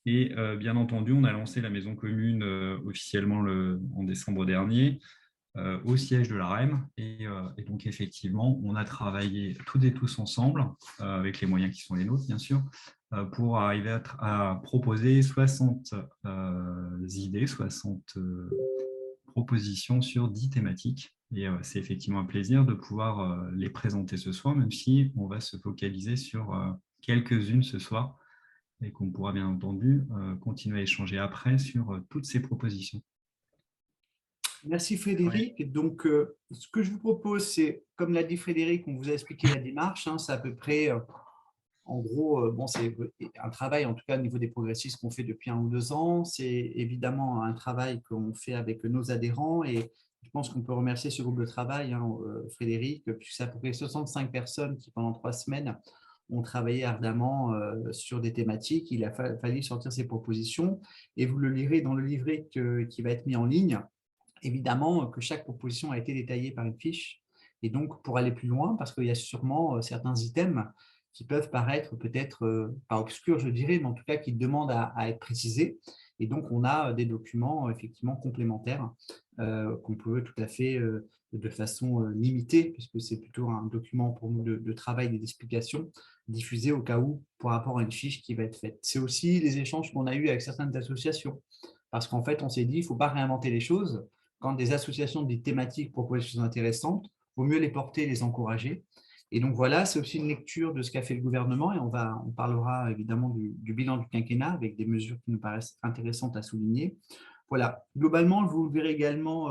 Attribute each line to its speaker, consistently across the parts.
Speaker 1: Et bien entendu, on a lancé la maison commune officiellement en décembre dernier au siège de l'AREM. Et donc, effectivement, on a travaillé toutes et tous ensemble, avec les moyens qui sont les nôtres, bien sûr, pour arriver à proposer 60 idées, 60 propositions sur 10 thématiques. Et c'est effectivement un plaisir de pouvoir les présenter ce soir, même si on va se focaliser sur quelques-unes ce soir et qu'on pourra bien entendu continuer à échanger après sur toutes ces propositions.
Speaker 2: Merci
Speaker 1: Oui.
Speaker 2: Frédéric. Donc, ce que je vous propose, c'est, comme l'a dit Frédéric, on vous a expliqué la démarche. C'est à peu près, en gros, bon, c'est un travail, en tout cas au niveau des progressistes, qu'on fait depuis 1 ou 2 ans. C'est évidemment un travail qu'on fait avec nos adhérents et je pense qu'on peut remercier ce groupe de travail, Frédéric, puisque c'est à peu près 65 personnes qui, pendant 3 semaines, ont travaillé ardemment sur des thématiques. Il a fallu sortir ces propositions et vous le lirez dans le livret qui va être mis en ligne. Évidemment que chaque proposition a été détaillée par une fiche. Et donc, pour aller plus loin, parce qu'il y a sûrement certains items qui peuvent paraître peut-être, pas obscurs, je dirais, mais en tout cas qui demandent à être précisés. Et donc, on a des documents effectivement complémentaires qu'on peut tout à fait, de façon limitée, puisque c'est plutôt un document pour nous de travail et d'explication, diffusé au cas où, par rapport à une fiche qui va être faite. C'est aussi les échanges qu'on a eus avec certaines associations. Parce qu'en fait, on s'est dit, il ne faut pas réinventer les choses. Quand des associations des thématiques proposent des choses intéressantes, il vaut mieux les porter, les encourager. Et donc voilà, c'est aussi une lecture de ce qu'a fait le gouvernement et on parlera évidemment du bilan du quinquennat avec des mesures qui nous paraissent intéressantes à souligner. Voilà, globalement, vous le verrez également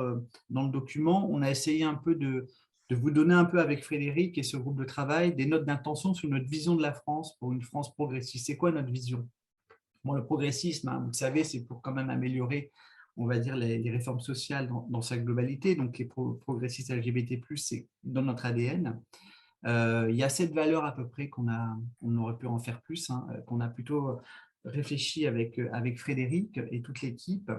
Speaker 2: dans le document, on a essayé un peu de vous donner un peu avec Frédéric et ce groupe de travail des notes d'intention sur notre vision de la France pour une France progressiste. C'est quoi notre vision? Bon, le progressisme, vous le savez, c'est pour quand même améliorer, on va dire, les réformes sociales dans sa globalité. Donc, les progressistes LGBT+, c'est dans notre ADN. Il y a cette valeur à peu près on aurait pu en faire plus, qu'on a plutôt réfléchi avec Frédéric et toute l'équipe.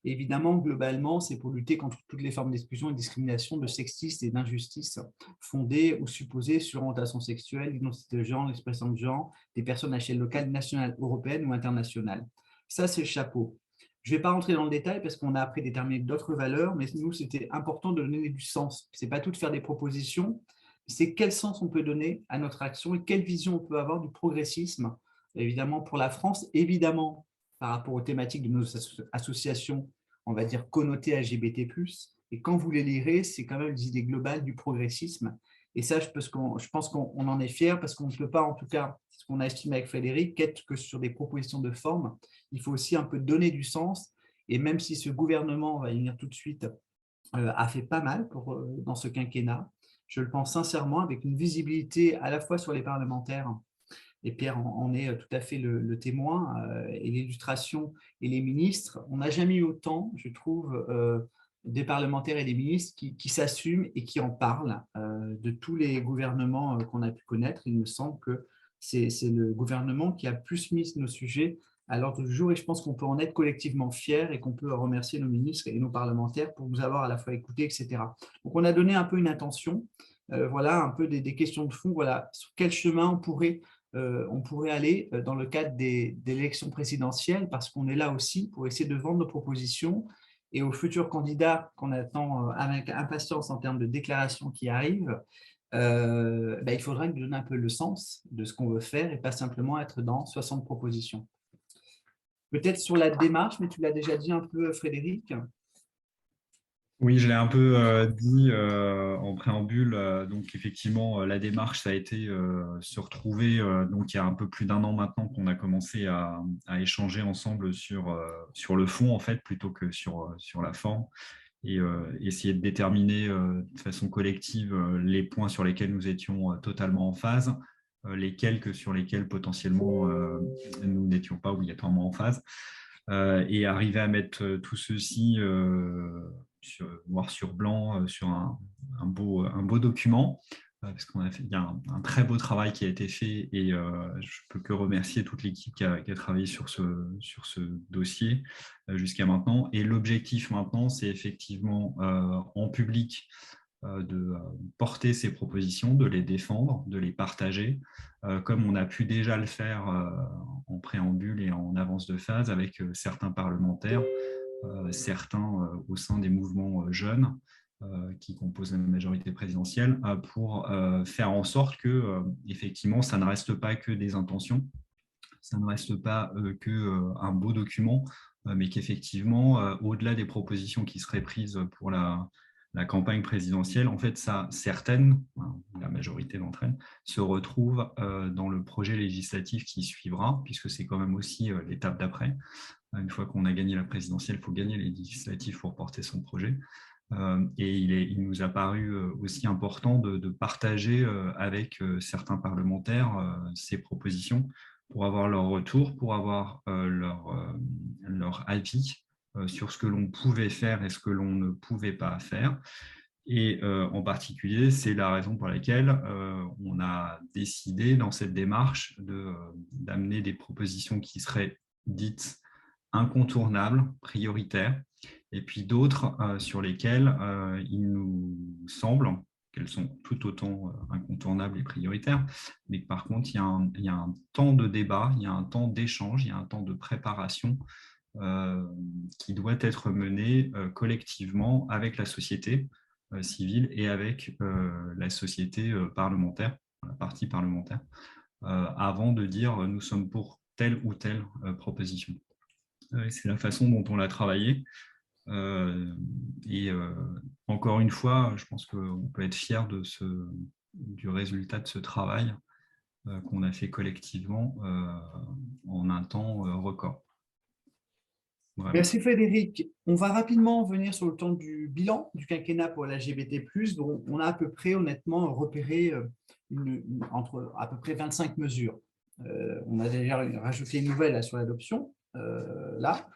Speaker 2: Évidemment, globalement, c'est pour lutter contre toutes les formes d'exclusion et de discrimination, de sexisme et d'injustice fondées ou supposées sur l'orientation sexuelle, l'identité de genre, l'expression de genre, des personnes à échelle locale, nationale, européenne ou internationale. Ça, c'est le chapeau. Je ne vais pas rentrer dans le détail parce qu'on a après déterminé d'autres valeurs, mais nous, c'était important de donner du sens. Ce n'est pas tout de faire des propositions, c'est quel sens on peut donner à notre action et quelle vision on peut avoir du progressisme, évidemment pour la France, évidemment par rapport aux thématiques de nos associations, on va dire connotées LGBT+. Et quand vous les lirez, c'est quand même les idées globales du progressisme. Et ça, je pense qu'on en est fier parce qu'on ne peut pas, en tout cas, ce qu'on a estimé avec Frédéric, qu'être que sur des propositions de forme, il faut aussi un peu donner du sens. Et même si ce gouvernement, on va y venir tout de suite, a fait pas mal dans ce quinquennat, je le pense sincèrement, avec une visibilité à la fois sur les parlementaires, et Pierre en est tout à fait le témoin, et l'illustration et les ministres. On n'a jamais eu autant, je trouve, des parlementaires et des ministres qui s'assument et qui en parlent de tous les gouvernements qu'on a pu connaître. Il me semble que c'est le gouvernement qui a plus mis nos sujets à l'ordre du jour et je pense qu'on peut en être collectivement fiers et qu'on peut remercier nos ministres et nos parlementaires pour nous avoir à la fois écoutés, etc. Donc, on a donné un peu une intention, voilà, un peu des questions de fond, voilà, sur quel chemin on pourrait aller dans le cadre des élections présidentielles parce qu'on est là aussi pour essayer de vendre nos propositions et aux futurs candidats qu'on attend avec impatience en termes de déclarations qui arrivent, il faudra nous donner un peu le sens de ce qu'on veut faire et pas simplement être dans 60 propositions. Peut-être sur la démarche, mais tu l'as déjà dit un peu, Frédéric.
Speaker 1: Oui, je l'ai un peu dit en préambule. Donc, effectivement, la démarche, ça a été se retrouver. Donc, il y a un peu plus d'1 an maintenant qu'on a commencé à échanger ensemble sur le fond, en fait, plutôt que sur la forme, et essayer de déterminer de façon collective les points sur lesquels nous étions totalement en phase, les quelques sur lesquels potentiellement nous n'étions pas obligatoirement en phase, et arriver à mettre tout ceci noir sur blanc sur un beau document, parce il y a un très beau travail qui a été fait et je peux que remercier toute l'équipe qui a travaillé sur ce dossier jusqu'à maintenant. Et l'objectif maintenant, c'est effectivement en public de porter ces propositions, de les défendre, de les partager, comme on a pu déjà le faire en préambule et en avance de phase avec certains parlementaires, certains au sein des mouvements jeunes qui composent la majorité présidentielle, pour faire en sorte que, effectivement, ça ne reste pas que des intentions, ça ne reste pas qu'un beau document, mais qu'effectivement, au-delà des propositions qui seraient prises pour la campagne présidentielle, en fait, ça, certaines, la majorité d'entre elles, se retrouvent dans le projet législatif qui suivra, puisque c'est quand même aussi l'étape d'après. Une fois qu'on a gagné la présidentielle, il faut gagner les législatives pour porter son projet. Et il nous a paru aussi important de partager avec certains parlementaires ces propositions pour avoir leur retour, pour avoir leur avis sur ce que l'on pouvait faire et ce que l'on ne pouvait pas faire. Et en particulier, c'est la raison pour laquelle on a décidé dans cette démarche d'amener des propositions qui seraient dites incontournables, prioritaires, et puis d'autres sur lesquelles il nous semble qu'elles sont tout autant incontournables et prioritaires, mais que par contre, il y a un temps de débat, il y a un temps d'échange, il y a un temps de préparation qui doit être mené collectivement avec la société civile et avec la société parlementaire, la partie parlementaire, avant de dire nous sommes pour telle ou telle proposition. C'est la façon dont on l'a travaillé. Et encore une fois, je pense qu'on peut être fier du résultat de ce travail qu'on a fait collectivement en un temps record.
Speaker 2: Vraiment. Merci Frédéric. On va rapidement venir sur le temps du bilan du quinquennat pour l'LGBT+, dont on a à peu près honnêtement repéré entre à peu près 25 mesures. On a déjà rajouté une nouvelle là, sur l'adoption, là,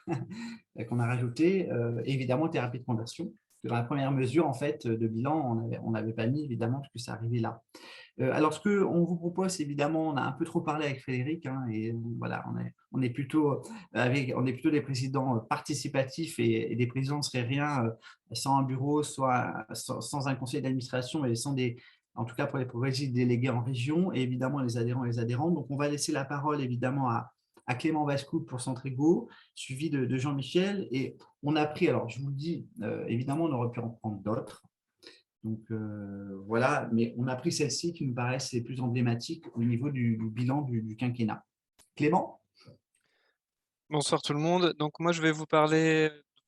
Speaker 2: qu'on a rajouté, évidemment thérapie de conversion. Dans la première mesure en fait, de bilan, on n'avait pas mis évidemment parce que ça arrivait là. Alors, ce qu'on vous propose, évidemment, on a un peu trop parlé avec Frédéric, hein, et voilà, on est plutôt des présidents participatifs et des présidents ne seraient rien sans un bureau, soit sans un conseil d'administration et sans en tout cas pour les progressistes délégués en région, et évidemment les adhérents et les adhérentes. Donc, on va laisser la parole évidemment à Clément Bascoub pour Centrigo, suivi de Jean-Michel. Et on a pris, alors je vous le dis, évidemment, on aurait pu en prendre d'autres. Donc voilà, mais on a pris celles-ci qui nous paraissent les plus emblématiques au niveau du bilan du quinquennat. Clément ?
Speaker 3: Bonsoir tout le monde. Donc moi je vais vous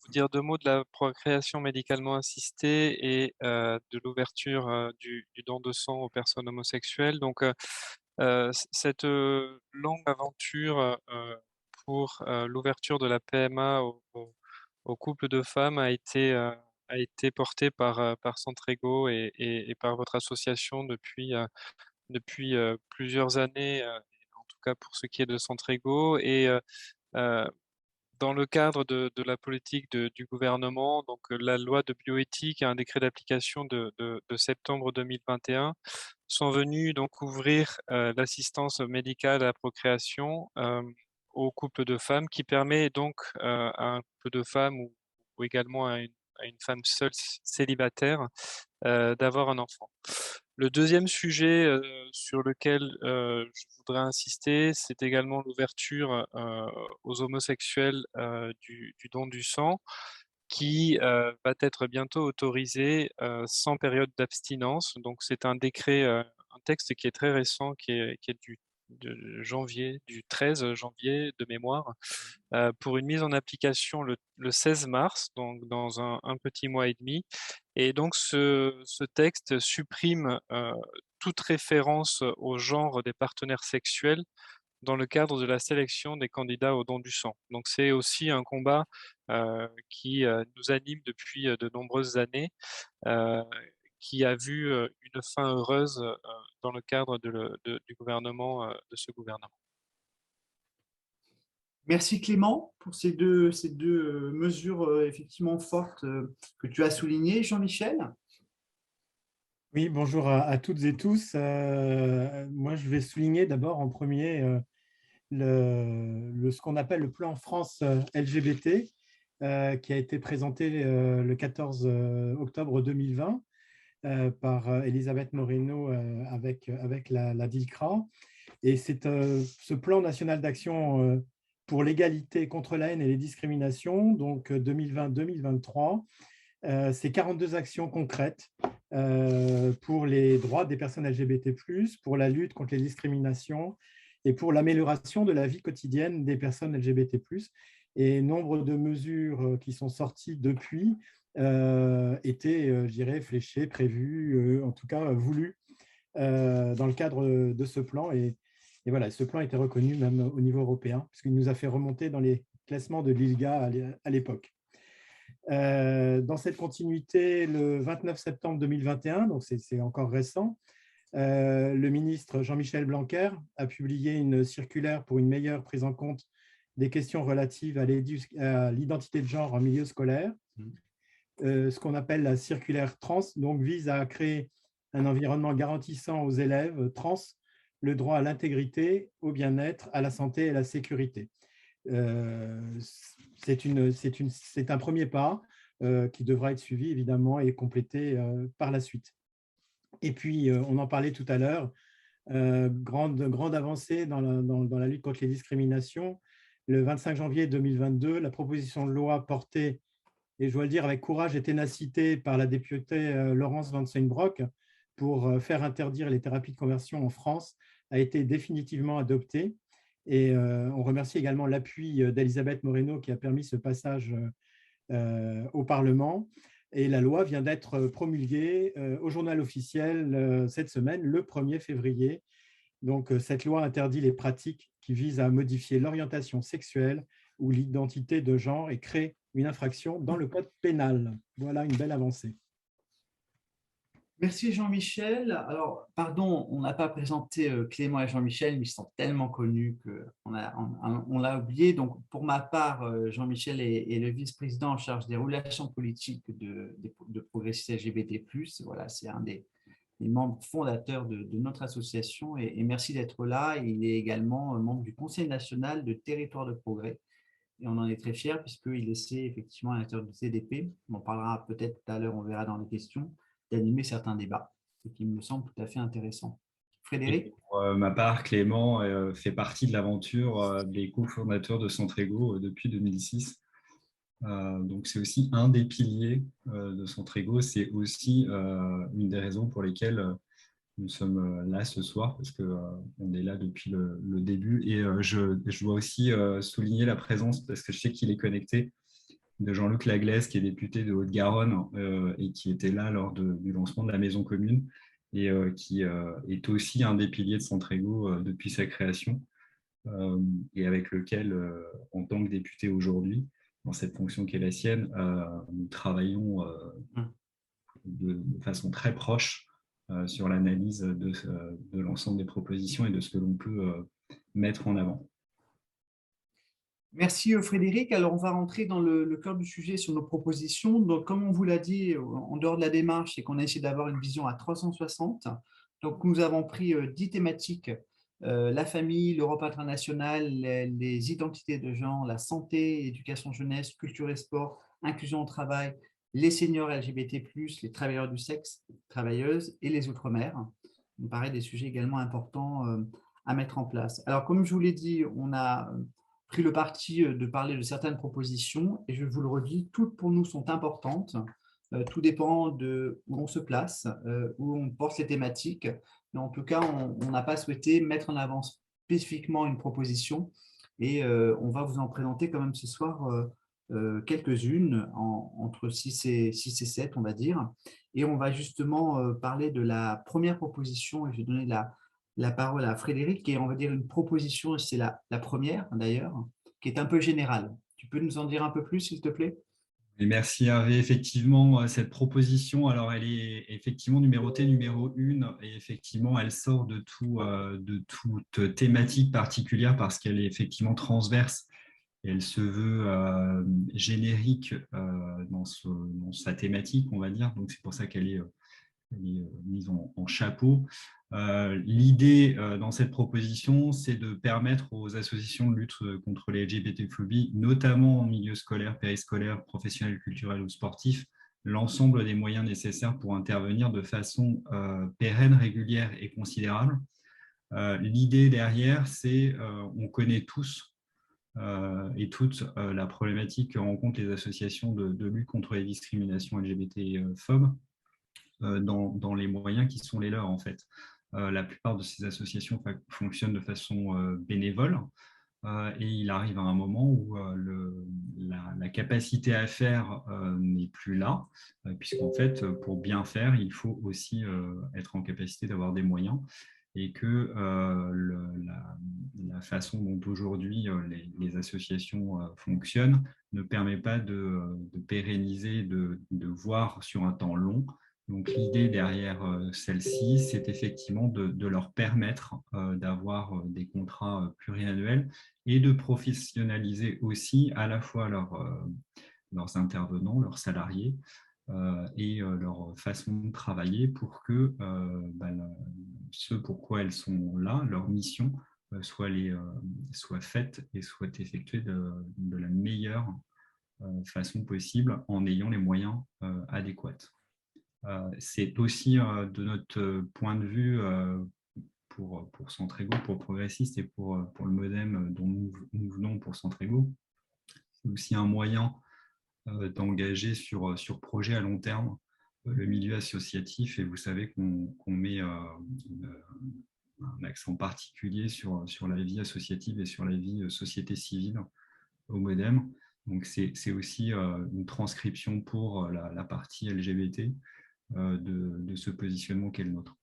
Speaker 3: dire deux mots de la procréation médicalement assistée et de l'ouverture du don de sang aux personnes homosexuelles. Donc cette longue aventure pour l'ouverture de la PMA aux couples de femmes a été portée par Centrego et par votre association depuis plusieurs années, en tout cas pour ce qui est de Centrego. Et dans le cadre de la politique du gouvernement, donc la loi de bioéthique et un décret d'application de septembre 2021 sont venus donc ouvrir l'assistance médicale à la procréation aux couples de femmes, qui permet donc à un couple de femmes ou également à une femme seule célibataire d'avoir un enfant. Le deuxième sujet sur lequel je voudrais insister, c'est également l'ouverture aux homosexuels du don du sang, qui va être bientôt autorisé sans période d'abstinence. Donc c'est un décret, un texte qui est très récent, qui est du 13 janvier de mémoire, pour une mise en application le 16 mars, donc dans un petit mois et demi. Et donc ce texte supprime toute référence au genre des partenaires sexuels dans le cadre de la sélection des candidats au don du sang. Donc c'est aussi un combat qui nous anime depuis de nombreuses années, qui a vu une fin heureuse dans le cadre du gouvernement, de ce gouvernement.
Speaker 2: Merci Clément pour ces deux mesures effectivement fortes que tu as soulignées. Jean-Michel ?
Speaker 4: Oui, bonjour à toutes et tous. Moi, je vais souligner d'abord en premier ce qu'on appelle le plan France LGBT, qui a été présenté le 14 octobre 2020 par Elisabeth Moreno avec la DILCRA, Et c'est ce plan national d'action pour l'égalité contre la haine et les discriminations, donc 2020-2023, c'est 42 actions concrètes pour les droits des personnes LGBT+, pour la lutte contre les discriminations et pour l'amélioration de la vie quotidienne des personnes LGBT+. Et nombre de mesures qui sont sorties depuis étaient, je dirais, fléchées, prévues, en tout cas voulues dans le cadre de ce plan. Et voilà, ce plan a été reconnu même au niveau européen, puisqu'il nous a fait remonter dans les classements de l'ILGA à l'époque. Dans cette continuité, le 29 septembre 2021, donc c'est encore récent, le ministre Jean-Michel Blanquer a publié une circulaire pour une meilleure prise en compte des questions relatives à l'identité de genre en milieu scolaire. Ce qu'on appelle la circulaire trans, donc vise à créer un environnement garantissant aux élèves trans le droit à l'intégrité, au bien-être, à la santé et à la sécurité. C'est un premier pas qui devra être suivi évidemment et complété par la suite. Et puis, on en parlait tout à l'heure, grande avancée dans la lutte contre les discriminations. Le 25 janvier 2022, la proposition de loi portée, et je dois le dire avec courage et ténacité, par la députée Laurence Van Steenbroek pour faire interdire les thérapies de conversion en France a été définitivement adoptée. Et on remercie également l'appui d'Elisabeth Moreno qui a permis ce passage au Parlement. Et la loi vient d'être promulguée au journal officiel cette semaine, le 1er février. Donc, cette loi interdit les pratiques qui visent à modifier l'orientation sexuelle ou l'identité de genre et crée une infraction dans le code pénal. Voilà une belle avancée.
Speaker 2: Merci Jean-Michel. Alors, pardon, on n'a pas présenté Clément et Jean-Michel, mais ils sont tellement connus qu'on l'a oublié. Donc, pour ma part, Jean-Michel est le vice-président en charge des relations politiques de Progressistes LGBT+. Voilà, c'est un des membres fondateurs de notre association et merci d'être là. Il est également membre du Conseil national de Territoire de Progrès. Et on en est très fiers puisqu'il essaie effectivement à l'intérieur du CDP, on en parlera peut-être tout à l'heure, on verra dans les questions, d'animer certains débats, ce qui me semble tout à fait intéressant. Frédéric ?
Speaker 1: Et pour ma part, Clément fait partie de l'aventure des cofondateurs de Centrego depuis 2006. Donc, c'est aussi un des piliers de Centrego. C'est aussi une des raisons pour lesquelles nous sommes là ce soir, parce qu'on est là depuis le début. Et je dois aussi souligner la présence, parce que je sais qu'il est connecté, de Jean-Luc Laglaise, qui est député de Haute-Garonne et qui était là lors du lancement de la Maison Commune et qui est aussi un des piliers de Centrego depuis sa création et avec lequel, en tant que député aujourd'hui, dans cette fonction qui est la sienne, nous travaillons de façon très proche sur l'analyse de l'ensemble des propositions et de ce que l'on peut mettre en avant.
Speaker 2: Merci Frédéric. Alors, on va rentrer dans le cœur du sujet sur nos propositions. Donc, comme on vous l'a dit, en dehors de la démarche, c'est qu'on a essayé d'avoir une vision à 360. Donc, nous avons pris 10 thématiques, la famille, l'Europe internationale, les identités de genre, la santé, éducation jeunesse, culture et sport, inclusion au travail, les seniors LGBT+, les travailleurs du sexe, travailleuses et les outre-mer. Il me paraît des sujets également importants à mettre en place. Alors, comme je vous l'ai dit, on a pris le parti de parler de certaines propositions et je vous le redis, toutes pour nous sont importantes. Tout dépend de où on se place, où on porte les thématiques. Mais en tout cas, on n'a pas souhaité mettre en avant spécifiquement une proposition et on va vous en présenter quand même ce soir quelques-unes, entre 6 et 7, on va dire. Et on va justement parler de la première proposition et je vais donner la parole à Frédéric, et on va dire une proposition, c'est la première d'ailleurs, qui est un peu générale. Tu peux nous en dire un peu plus, s'il te plaît ?
Speaker 1: Et merci Hervé. Effectivement, cette proposition, alors elle est effectivement numérotée numéro 1 et effectivement elle sort de toute thématique particulière parce qu'elle est effectivement transverse et elle se veut générique dans sa thématique, on va dire. Donc c'est pour ça qu'elle est mise en chapeau. L'idée dans cette proposition, c'est de permettre aux associations de lutte contre les LGBT-phobies, notamment en milieu scolaire, périscolaire, professionnel, culturel ou sportif, l'ensemble des moyens nécessaires pour intervenir de façon pérenne, régulière et considérable L'idée derrière, c'est on connaît tous et toute la problématique que rencontrent les associations de lutte contre les discriminations LGBT-phobes dans les moyens qui sont les leurs, en fait. La plupart de ces associations fonctionnent de façon bénévole. Et il arrive à un moment où la capacité à faire n'est plus là, puisqu'en fait, pour bien faire, il faut aussi être en capacité d'avoir des moyens, et que la façon dont aujourd'hui les associations fonctionnent ne permet pas de pérenniser, de voir sur un temps long. Donc l'idée derrière celle-ci, c'est effectivement de leur permettre d'avoir des contrats pluriannuels et de professionnaliser aussi à la fois leurs intervenants, leurs salariés et leur façon de travailler pour que ce pourquoi elles sont là, leur mission, soit faite et soit effectuée de la meilleure façon possible en ayant les moyens adéquats. C'est aussi de notre point de vue pour Centrego, pour Progressistes et pour le MODEM dont nous venons pour Centrego, c'est aussi un moyen d'engager sur projet à long terme le milieu associatif, et vous savez qu'on met un accent particulier sur la vie associative et sur la vie société civile au MODEM. Donc c'est aussi une transcription pour la partie LGBT de ce positionnement qu'est le nôtre.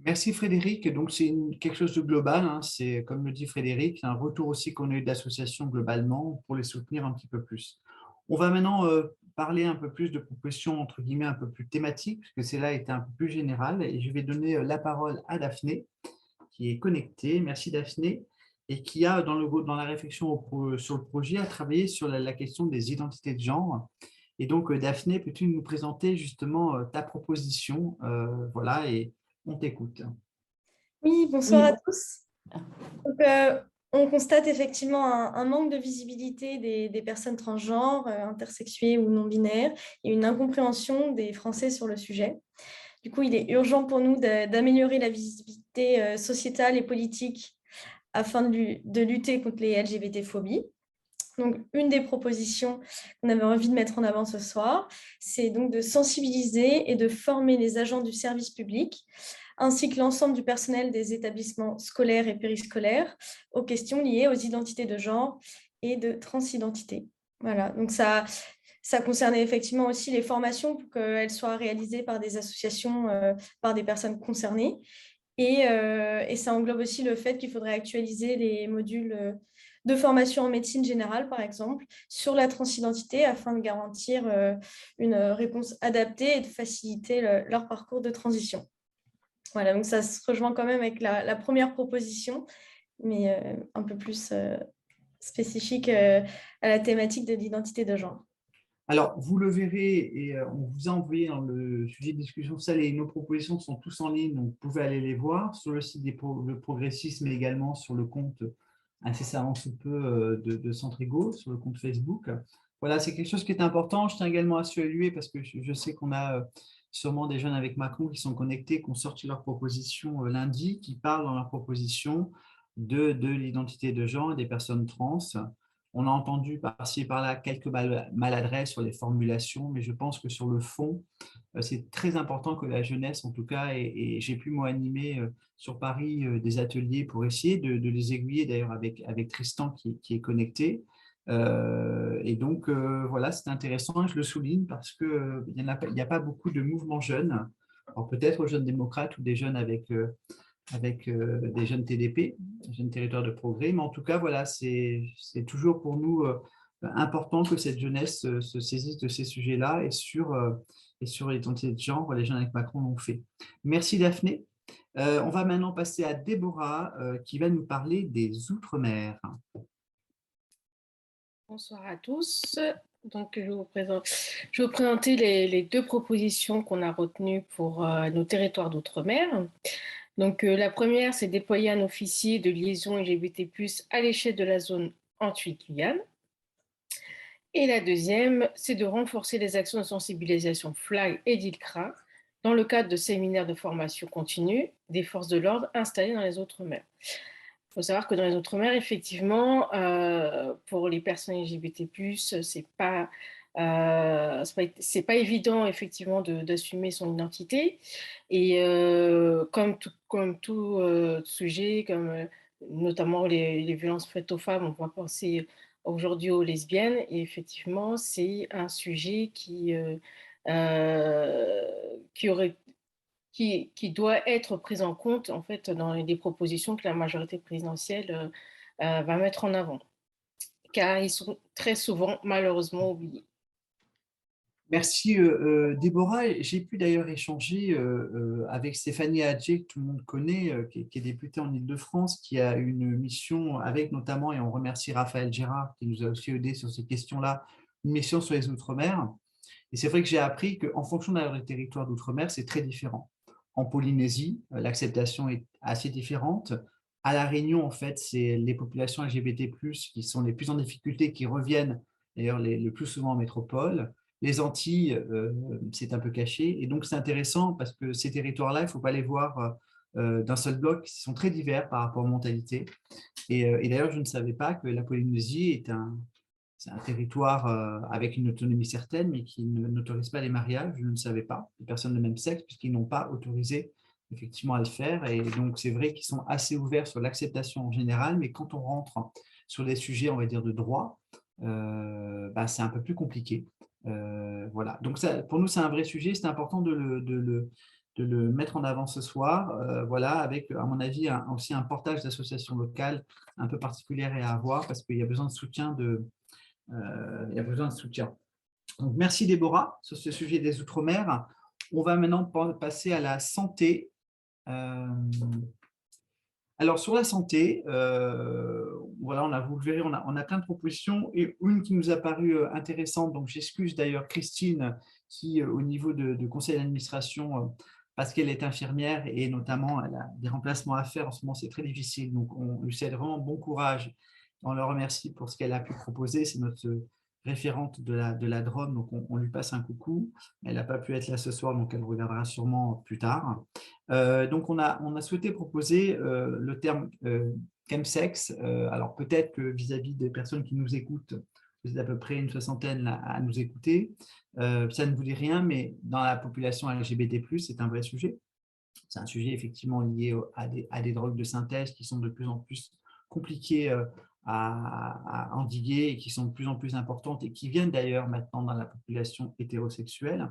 Speaker 2: Merci Frédéric. Donc c'est quelque chose de global, hein. C'est comme le dit Frédéric, un retour aussi qu'on a eu d'associations globalement pour les soutenir un petit peu plus. On va maintenant parler un peu plus de propositions entre guillemets un peu plus thématiques, parce que celle-là était un peu plus générale, et je vais donner la parole à Daphné qui est connectée. Merci Daphné, et qui a dans la réflexion sur le projet a travaillé sur la question des identités de genre. Et donc Daphné, peux-tu nous présenter justement ta proposition, voilà, et on t'écoute.
Speaker 5: Oui, bonsoir à tous. Donc, on constate effectivement un manque de visibilité des personnes transgenres, intersexuées ou non-binaires, et une incompréhension des Français sur le sujet. Du coup, il est urgent pour nous d'améliorer la visibilité sociétale et politique afin de lutter contre les LGBT-phobies. Donc, une des propositions qu'on avait envie de mettre en avant ce soir, c'est donc de sensibiliser et de former les agents du service public ainsi que l'ensemble du personnel des établissements scolaires et périscolaires aux questions liées aux identités de genre et de transidentité. Voilà, donc ça concernait effectivement aussi les formations pour qu'elles soient réalisées par des associations, par des personnes concernées. Et ça englobe aussi le fait qu'il faudrait actualiser les modules de formation en médecine générale, par exemple, sur la transidentité afin de garantir une réponse adaptée et de faciliter leur parcours de transition. Voilà, donc ça se rejoint quand même avec la première proposition, mais un peu plus spécifique à la thématique de l'identité de genre.
Speaker 2: Alors, vous le verrez, et on vous a envoyé dans le sujet de discussion ça, nos propositions sont tous en ligne, donc vous pouvez aller les voir sur le site de Progressisme, mais également sur le compte incessamment sous peu de Centrego, sur le compte Facebook. Voilà, c'est quelque chose qui est important. Je tiens également à saluer, parce que je sais qu'on a sûrement des jeunes avec Macron qui sont connectés, qui ont sorti leurs propositions lundi, qui parlent dans leurs propositions de l'identité de genre et des personnes trans. On a entendu par-ci et par-là quelques maladresses sur les formulations, mais je pense que sur le fond, c'est très important que la jeunesse, en tout cas, et j'ai pu moi animer sur Paris des ateliers pour essayer de les aiguiller, d'ailleurs avec Tristan qui est connecté. Et donc, voilà, c'est intéressant, je le souligne, parce qu'il n'y a pas beaucoup de mouvements jeunes, alors peut-être aux jeunes démocrates ou des jeunes avec des jeunes TDP, des jeunes territoires de progrès, mais en tout cas, voilà, c'est toujours pour nous important que cette jeunesse se saisisse de ces sujets-là, et sur l'identité de genre, les jeunes avec Macron l'ont fait. Merci Daphné. On va maintenant passer à Déborah qui va nous parler des Outre-mer.
Speaker 6: Bonsoir à tous. Donc, je vais vous présenter les deux propositions qu'on a retenues pour nos territoires d'outre-mer. Donc, la première, c'est déployer un officier de liaison LGBT+ à l'échelle de la zone Antilles-Guyane. Et la deuxième, c'est de renforcer les actions de sensibilisation FLAG et DILCRA dans le cadre de séminaires de formation continue des forces de l'ordre installées dans les Outre-mer. Il faut savoir que dans les Outre-mer, effectivement, pour les personnes LGBT+, c'est pas évident effectivement d'assumer son identité. Et comme tout sujet, comme notamment les violences faites aux femmes, on va penser aujourd'hui aux lesbiennes. Et effectivement, c'est un sujet qui doit être pris en compte en fait dans les propositions que la majorité présidentielle va mettre en avant, car ils sont très souvent malheureusement oubliés.
Speaker 2: Merci Déborah. J'ai pu d'ailleurs échanger avec Stéphanie Adjé, que tout le monde connaît, qui est députée en Île-de-France, qui a une mission avec notamment, et on remercie Raphaël Gérard qui nous a aussi aidé sur ces questions-là, une mission sur les Outre-mer. Et c'est vrai que j'ai appris qu'en fonction des territoires d'Outre-mer, c'est très différent. En Polynésie, l'acceptation est assez différente. À La Réunion, en fait, c'est les populations LGBT+, qui sont les plus en difficulté, qui reviennent d'ailleurs le plus souvent en métropole. Les Antilles, c'est un peu caché. Et donc, c'est intéressant parce que ces territoires-là, il ne faut pas les voir d'un seul bloc. Ils sont très divers par rapport aux mentalités. Et d'ailleurs, je ne savais pas que la Polynésie c'est un territoire avec une autonomie certaine, mais qui n'autorise pas les mariages. Je ne savais pas. Les personnes de même sexe, puisqu'ils n'ont pas autorisé effectivement à le faire. Et donc, c'est vrai qu'ils sont assez ouverts sur l'acceptation en général, mais quand on rentre sur des sujets, on va dire, de droit, c'est un peu plus compliqué. Voilà. Donc, ça, pour nous, c'est un vrai sujet. C'est important de le mettre en avant ce soir. Voilà, avec, à mon avis, aussi un portage d'associations locales un peu particulières à avoir, parce qu'il y a besoin de soutien Donc, merci Déborah sur ce sujet des Outre-mer. On va maintenant passer à la santé. Alors, sur la santé, voilà, vous le verrez, on a plein de propositions et une qui nous a paru intéressante. Donc, j'excuse d'ailleurs Christine qui, au niveau de conseil d'administration, parce qu'elle est infirmière et notamment elle a des remplacements à faire en ce moment, c'est très difficile. Donc, on lui souhaite vraiment bon courage. On le remercie pour ce qu'elle a pu proposer. C'est notre référente de la Drôme, donc on lui passe un coucou. Elle n'a pas pu être là ce soir, donc elle regardera sûrement plus tard. Donc on a souhaité proposer le terme chemsex. Alors peut-être que vis-à-vis des personnes qui nous écoutent, vous êtes à peu près une soixantaine à nous écouter, ça ne vous dit rien, mais dans la population LGBT+, c'est un vrai sujet. C'est un sujet effectivement lié à des drogues de synthèse qui sont de plus en plus compliquées à endiguer et qui sont de plus en plus importantes et qui viennent d'ailleurs maintenant dans la population hétérosexuelle.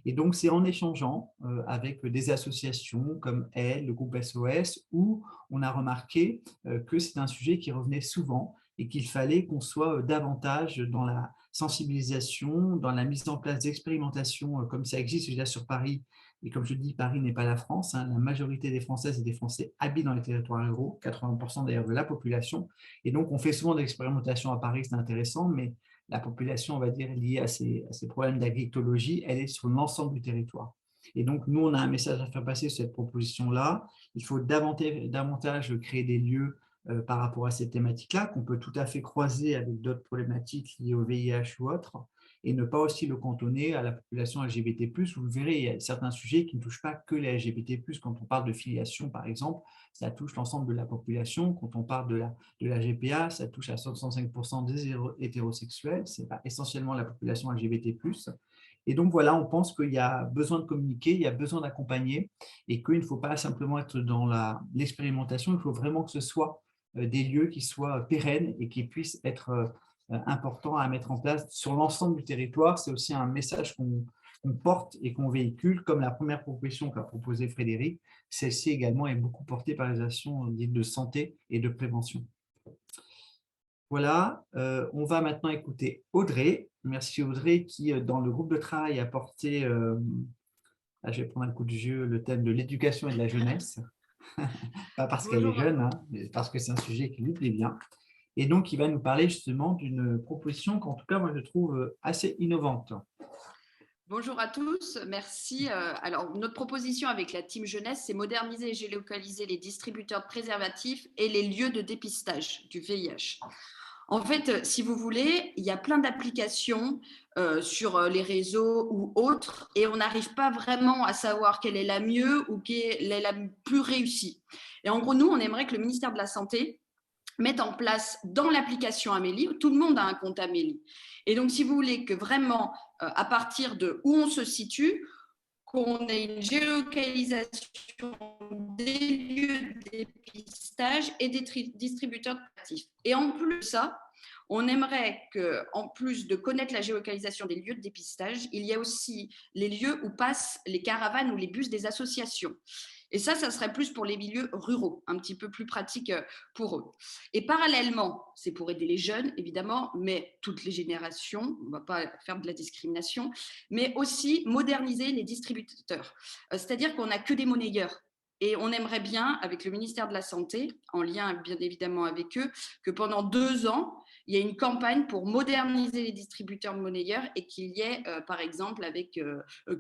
Speaker 2: Et donc, c'est en échangeant avec des associations comme elle, le groupe SOS, où on a remarqué que c'est un sujet qui revenait souvent et qu'il fallait qu'on soit davantage dans la sensibilisation, dans la mise en place d'expérimentations comme ça existe déjà sur Paris. Et comme je dis, Paris n'est pas la France. La majorité des Françaises et des Français habitent dans les territoires ruraux, 80% d'ailleurs de la population. Et donc, on fait souvent de l'expérimentation à Paris, c'est intéressant, mais la population, on va dire, liée à ces problèmes d'agrictologie, elle est sur l'ensemble du territoire. Et donc, nous, on a un message à faire passer sur cette proposition-là. Il faut davantage créer des lieux par rapport à ces thématiques-là, qu'on peut tout à fait croiser avec d'autres problématiques liées au VIH ou autres, et ne pas aussi le cantonner à la population LGBT+. Vous le verrez, il y a certains sujets qui ne touchent pas que les LGBT+. Quand on parle de filiation, par exemple, ça touche l'ensemble de la population. Quand on parle de la GPA, ça touche à 65% des hétérosexuels. Ce n'est pas essentiellement la population LGBT+. Et donc, voilà, on pense qu'il y a besoin de communiquer, il y a besoin d'accompagner et qu'il ne faut pas simplement être dans l'expérimentation, il faut vraiment que ce soit des lieux qui soient pérennes et qui puissent être importants à mettre en place sur l'ensemble du territoire. C'est aussi un message qu'on porte et qu'on véhicule, comme la première proposition qu'a proposée Frédéric. Celle-ci également est beaucoup portée par les actions dites de santé et de prévention. Voilà, on va maintenant écouter Audrey. Merci Audrey qui, dans le groupe de travail, a porté, là, je vais prendre un coup de jeu, le thème de l'éducation et de la jeunesse. Pas parce qu'elle est jeune, hein, mais parce que c'est un sujet qui lui plaît bien. Et donc, il va nous parler justement d'une proposition qu'en tout cas, moi, je trouve assez innovante.
Speaker 7: Bonjour à tous, merci. Alors, notre proposition avec la team jeunesse, c'est moderniser et géolocaliser les distributeurs de préservatifs et les lieux de dépistage du VIH. En fait, si vous voulez, il y a plein d'applications sur les réseaux ou autres, et on n'arrive pas vraiment à savoir quelle est la mieux ou quelle est la plus réussie. Et en gros, nous, on aimerait que le ministère de la Santé mette en place dans l'application Amélie, tout le monde a un compte Amélie. Et donc, si vous voulez que vraiment, à partir de où on se situe, qu'on ait une géolocalisation des lieux de dépistage et des distributeurs actifs. Et en plus de ça, on aimerait qu'en plus de connaître la géolocalisation des lieux de dépistage, il y a aussi les lieux où passent les caravanes ou les bus des associations. Et ça serait plus pour les milieux ruraux, un petit peu plus pratique pour eux. Et parallèlement, c'est pour aider les jeunes, évidemment, mais toutes les générations, on ne va pas faire de la discrimination, mais aussi moderniser les distributeurs. C'est-à-dire qu'on n'a que des monnayeurs. Et on aimerait bien, avec le ministère de la Santé, en lien bien évidemment avec eux, que pendant 2 ans, il y ait une campagne pour moderniser les distributeurs de monnayeurs et qu'il y ait, par exemple, avec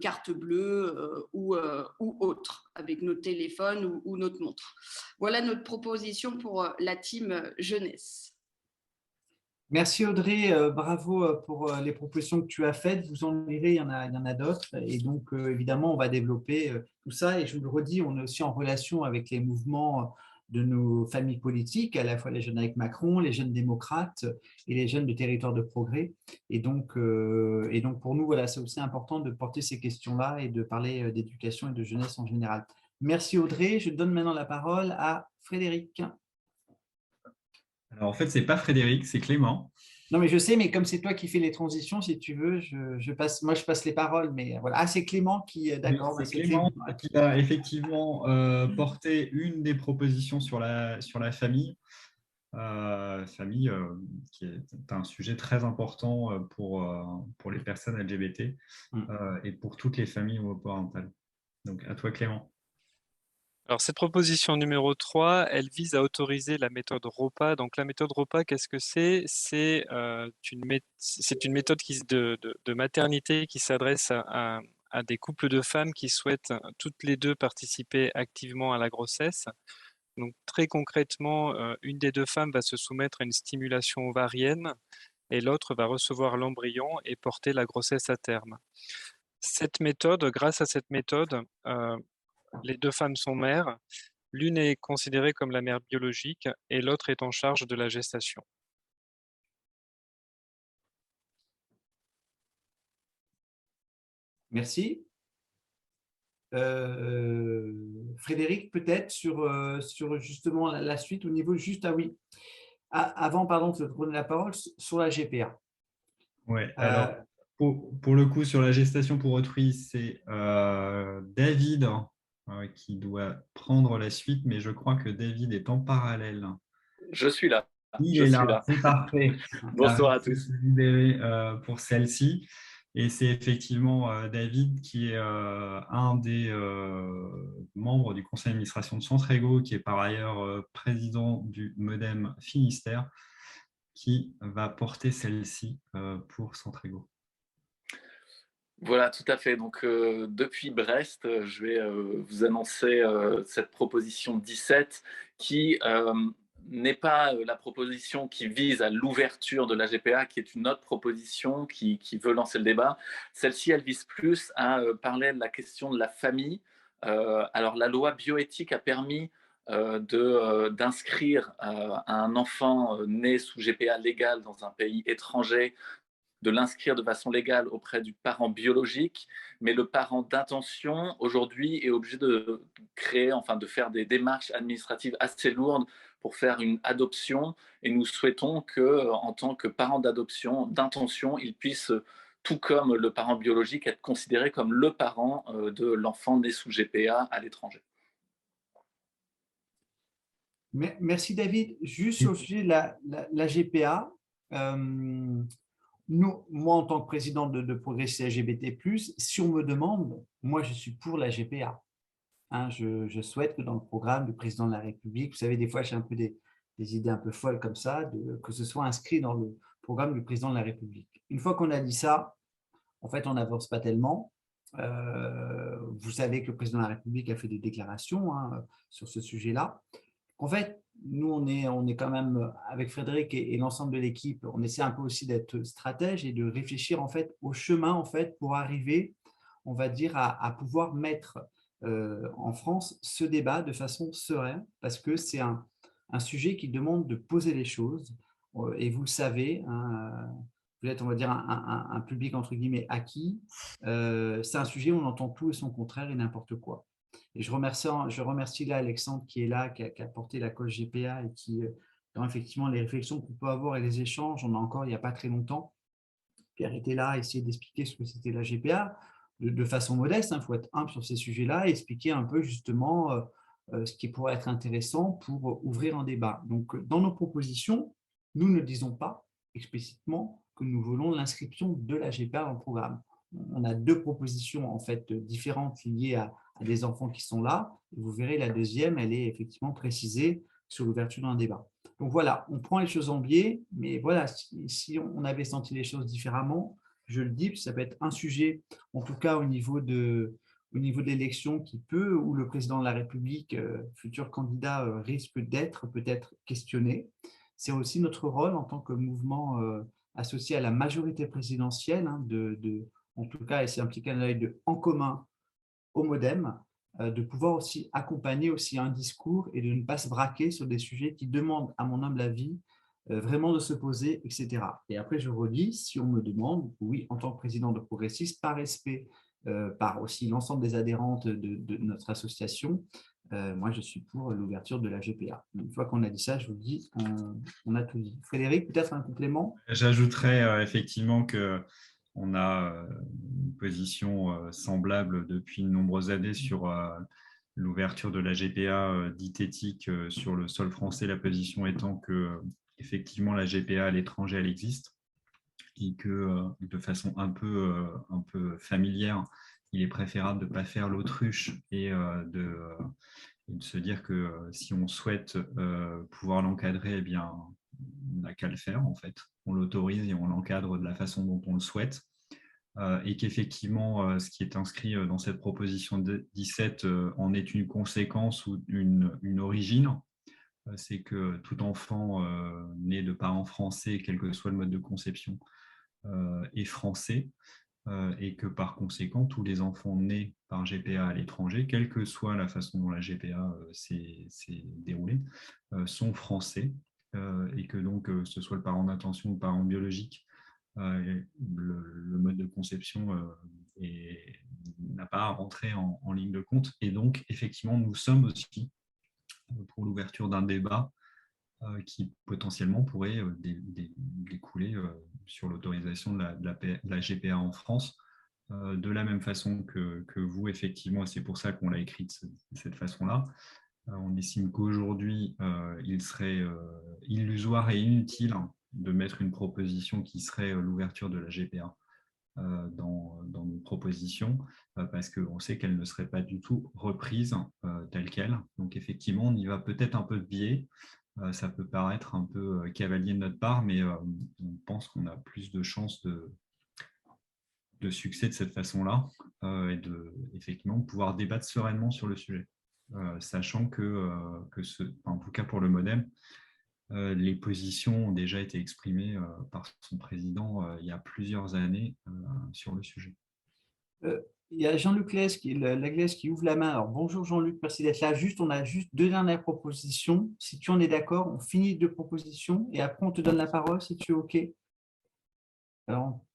Speaker 7: carte bleue ou autre, avec notre téléphone ou notre montre. Voilà notre proposition pour la team jeunesse.
Speaker 2: Merci Audrey, bravo pour les propositions que tu as faites. Vous en verrez, il y en a d'autres. Et donc, évidemment, on va développer tout ça. Et je vous le redis, on est aussi en relation avec les mouvements de nos familles politiques, à la fois les jeunes avec Macron, les jeunes démocrates et les jeunes de Territoire de Progrès. Et donc pour nous, voilà, c'est aussi important de porter ces questions-là et de parler d'éducation et de jeunesse en général. Merci Audrey. Je donne maintenant la parole à Frédéric.
Speaker 1: Alors, en fait, ce n'est pas Frédéric, c'est Clément.
Speaker 2: Non, mais je sais, mais comme c'est toi qui fais les transitions, si tu veux, je passe les paroles. Mais voilà. Ah, c'est Clément qui, d'accord.
Speaker 1: Oui, c'est Clément qui a effectivement porté une des propositions sur la famille. Famille qui est un sujet très important pour les personnes LGBT et pour toutes les familles homoparentales. Donc, à toi, Clément.
Speaker 3: Alors, cette proposition numéro 3, elle vise à autoriser la méthode ROPA. Donc, la méthode ROPA, qu'est-ce que c'est? C'est une méthode de maternité qui s'adresse à des couples de femmes qui souhaitent toutes les deux participer activement à la grossesse. Donc, très concrètement, une des deux femmes va se soumettre à une stimulation ovarienne et l'autre va recevoir l'embryon et porter la grossesse à terme. Grâce à cette méthode, les deux femmes sont mères. L'une est considérée comme la mère biologique et l'autre est en charge de la gestation.
Speaker 2: Merci. Frédéric, peut-être sur justement la suite au niveau juste, ah oui, avant, pardon, de te donner la parole, sur la GPA.
Speaker 1: Oui, alors pour le coup, sur la gestation pour autrui, c'est David qui doit prendre la suite, mais je crois que David est en parallèle.
Speaker 8: Je suis là.
Speaker 1: Il est là, c'est parfait.
Speaker 8: Bonsoir à tous.
Speaker 1: Libéré pour celle-ci. Et c'est effectivement David qui est un des membres du conseil d'administration de Centrego, qui est par ailleurs président du MODEM Finistère, qui va porter celle-ci pour Centrego.
Speaker 8: Voilà, tout à fait. Donc, depuis Brest, je vais vous annoncer cette proposition 17 qui n'est pas la proposition qui vise à l'ouverture de la GPA, qui est une autre proposition qui veut lancer le débat. Celle-ci, elle vise plus à parler de la question de la famille. Alors, la loi bioéthique a permis d'inscrire un enfant né sous GPA légal dans un pays étranger, de l'inscrire de façon légale auprès du parent biologique, mais le parent d'intention, aujourd'hui, est obligé de faire des démarches administratives assez lourdes pour faire une adoption. Et nous souhaitons que, en tant que parent d'adoption, d'intention, il puisse, tout comme le parent biologique, être considéré comme le parent de l'enfant né sous GPA à l'étranger.
Speaker 2: Merci David. Juste au sujet de la GPA, moi, en tant que président de Progrès LGBT+, si on me demande, moi, je suis pour la GPA. Hein, je souhaite que dans le programme du président de la République, vous savez, des fois, j'ai un peu des idées un peu folles comme ça, que ce soit inscrit dans le programme du président de la République. Une fois qu'on a dit ça, en fait, on n'avance pas tellement. Vous savez que le président de la République a fait des déclarations sur ce sujet-là. En fait, nous, on est quand même, avec Frédéric et l'ensemble de l'équipe, on essaie un peu aussi d'être stratège et de réfléchir en fait au chemin en fait pour arriver, on va dire, à pouvoir mettre en France ce débat de façon sereine, parce que c'est un sujet qui demande de poser les choses. Et vous le savez, hein, vous êtes, on va dire, un public entre guillemets acquis. C'est un sujet où on entend tout et son contraire et n'importe quoi. Et je remercie là Alexandre qui est là, qui a porté la cause GPA et qui, dans effectivement les réflexions qu'on peut avoir et les échanges, on a encore il n'y a pas très longtemps, Pierre était là, essayer d'expliquer ce que c'était la GPA de façon modeste, il faut être humble sur ces sujets-là, et expliquer un peu justement ce qui pourrait être intéressant pour ouvrir un débat. Donc, dans nos propositions, nous ne disons pas explicitement que nous voulons l'inscription de la GPA dans le programme. On a 2 propositions en fait différentes liées à des enfants qui sont là. Et vous verrez, la deuxième, elle est effectivement précisée sur l'ouverture d'un débat. Donc voilà, on prend les choses en biais, mais voilà, si on avait senti les choses différemment, je le dis, ça peut être un sujet, en tout cas au niveau de l'élection qui peut, où le président de la République, futur candidat, risque d'être peut-être questionné. C'est aussi notre rôle en tant que mouvement associé à la majorité présidentielle, hein, en tout cas, et c'est un petit clin d'œil en commun au MoDem, de pouvoir aussi accompagner aussi un discours et de ne pas se braquer sur des sujets qui demandent, à mon humble avis, vraiment de se poser, etc. Et après, je redis, si on me demande, oui, en tant que président de Progressistes, par respect, par aussi l'ensemble des adhérentes de notre association, moi, je suis pour l'ouverture de la GPA. Une fois qu'on a dit ça, je vous dis, on a tout dit. Frédéric, peut-être un complément?
Speaker 1: J'ajouterais effectivement que on a une position semblable depuis de nombreuses années sur l'ouverture de la GPA diététique sur le sol français, la position étant que effectivement la GPA à l'étranger, elle existe et que de façon un peu familière, il est préférable de ne pas faire l'autruche et de se dire que si on souhaite pouvoir l'encadrer, eh bien, on n'a qu'à le faire en fait. On l'autorise et on l'encadre de la façon dont on le souhaite. Et qu'effectivement, ce qui est inscrit dans cette proposition de 17 en est une conséquence ou une origine. C'est que tout enfant né de parents français, quel que soit le mode de conception, est français. Et que par conséquent, tous les enfants nés par GPA à l'étranger, quelle que soit la façon dont la GPA s'est déroulée, sont français. Et que donc, que ce soit le parent d'intention ou le parent biologique, le mode de conception n'a pas à rentrer en ligne de compte. Et donc, effectivement, nous sommes aussi pour l'ouverture d'un débat qui potentiellement pourrait découler sur l'autorisation de la GPA en France, de la même façon que vous, effectivement, et c'est pour ça qu'on l'a écrit de cette façon-là. On estime qu'aujourd'hui, il serait illusoire et inutile de mettre une proposition qui serait l'ouverture de la GPA dans nos propositions, parce qu'on sait qu'elle ne serait pas du tout reprise telle qu'elle. Donc effectivement, on y va peut-être un peu de biais. Ça peut paraître un peu cavalier de notre part, mais on pense qu'on a plus de chances de succès de cette façon-là et de effectivement pouvoir débattre sereinement sur le sujet. Sachant que en tout cas pour le MoDem, les positions ont déjà été exprimées par son président il y a plusieurs années sur le sujet.
Speaker 2: Il y a Jean-Luc Laglaise qui ouvre la main. Alors, bonjour Jean-Luc, merci d'être là. On a juste 2 dernières propositions. Si tu en es d'accord, on finit 2 propositions et après on te donne la parole si tu es OK. Alors,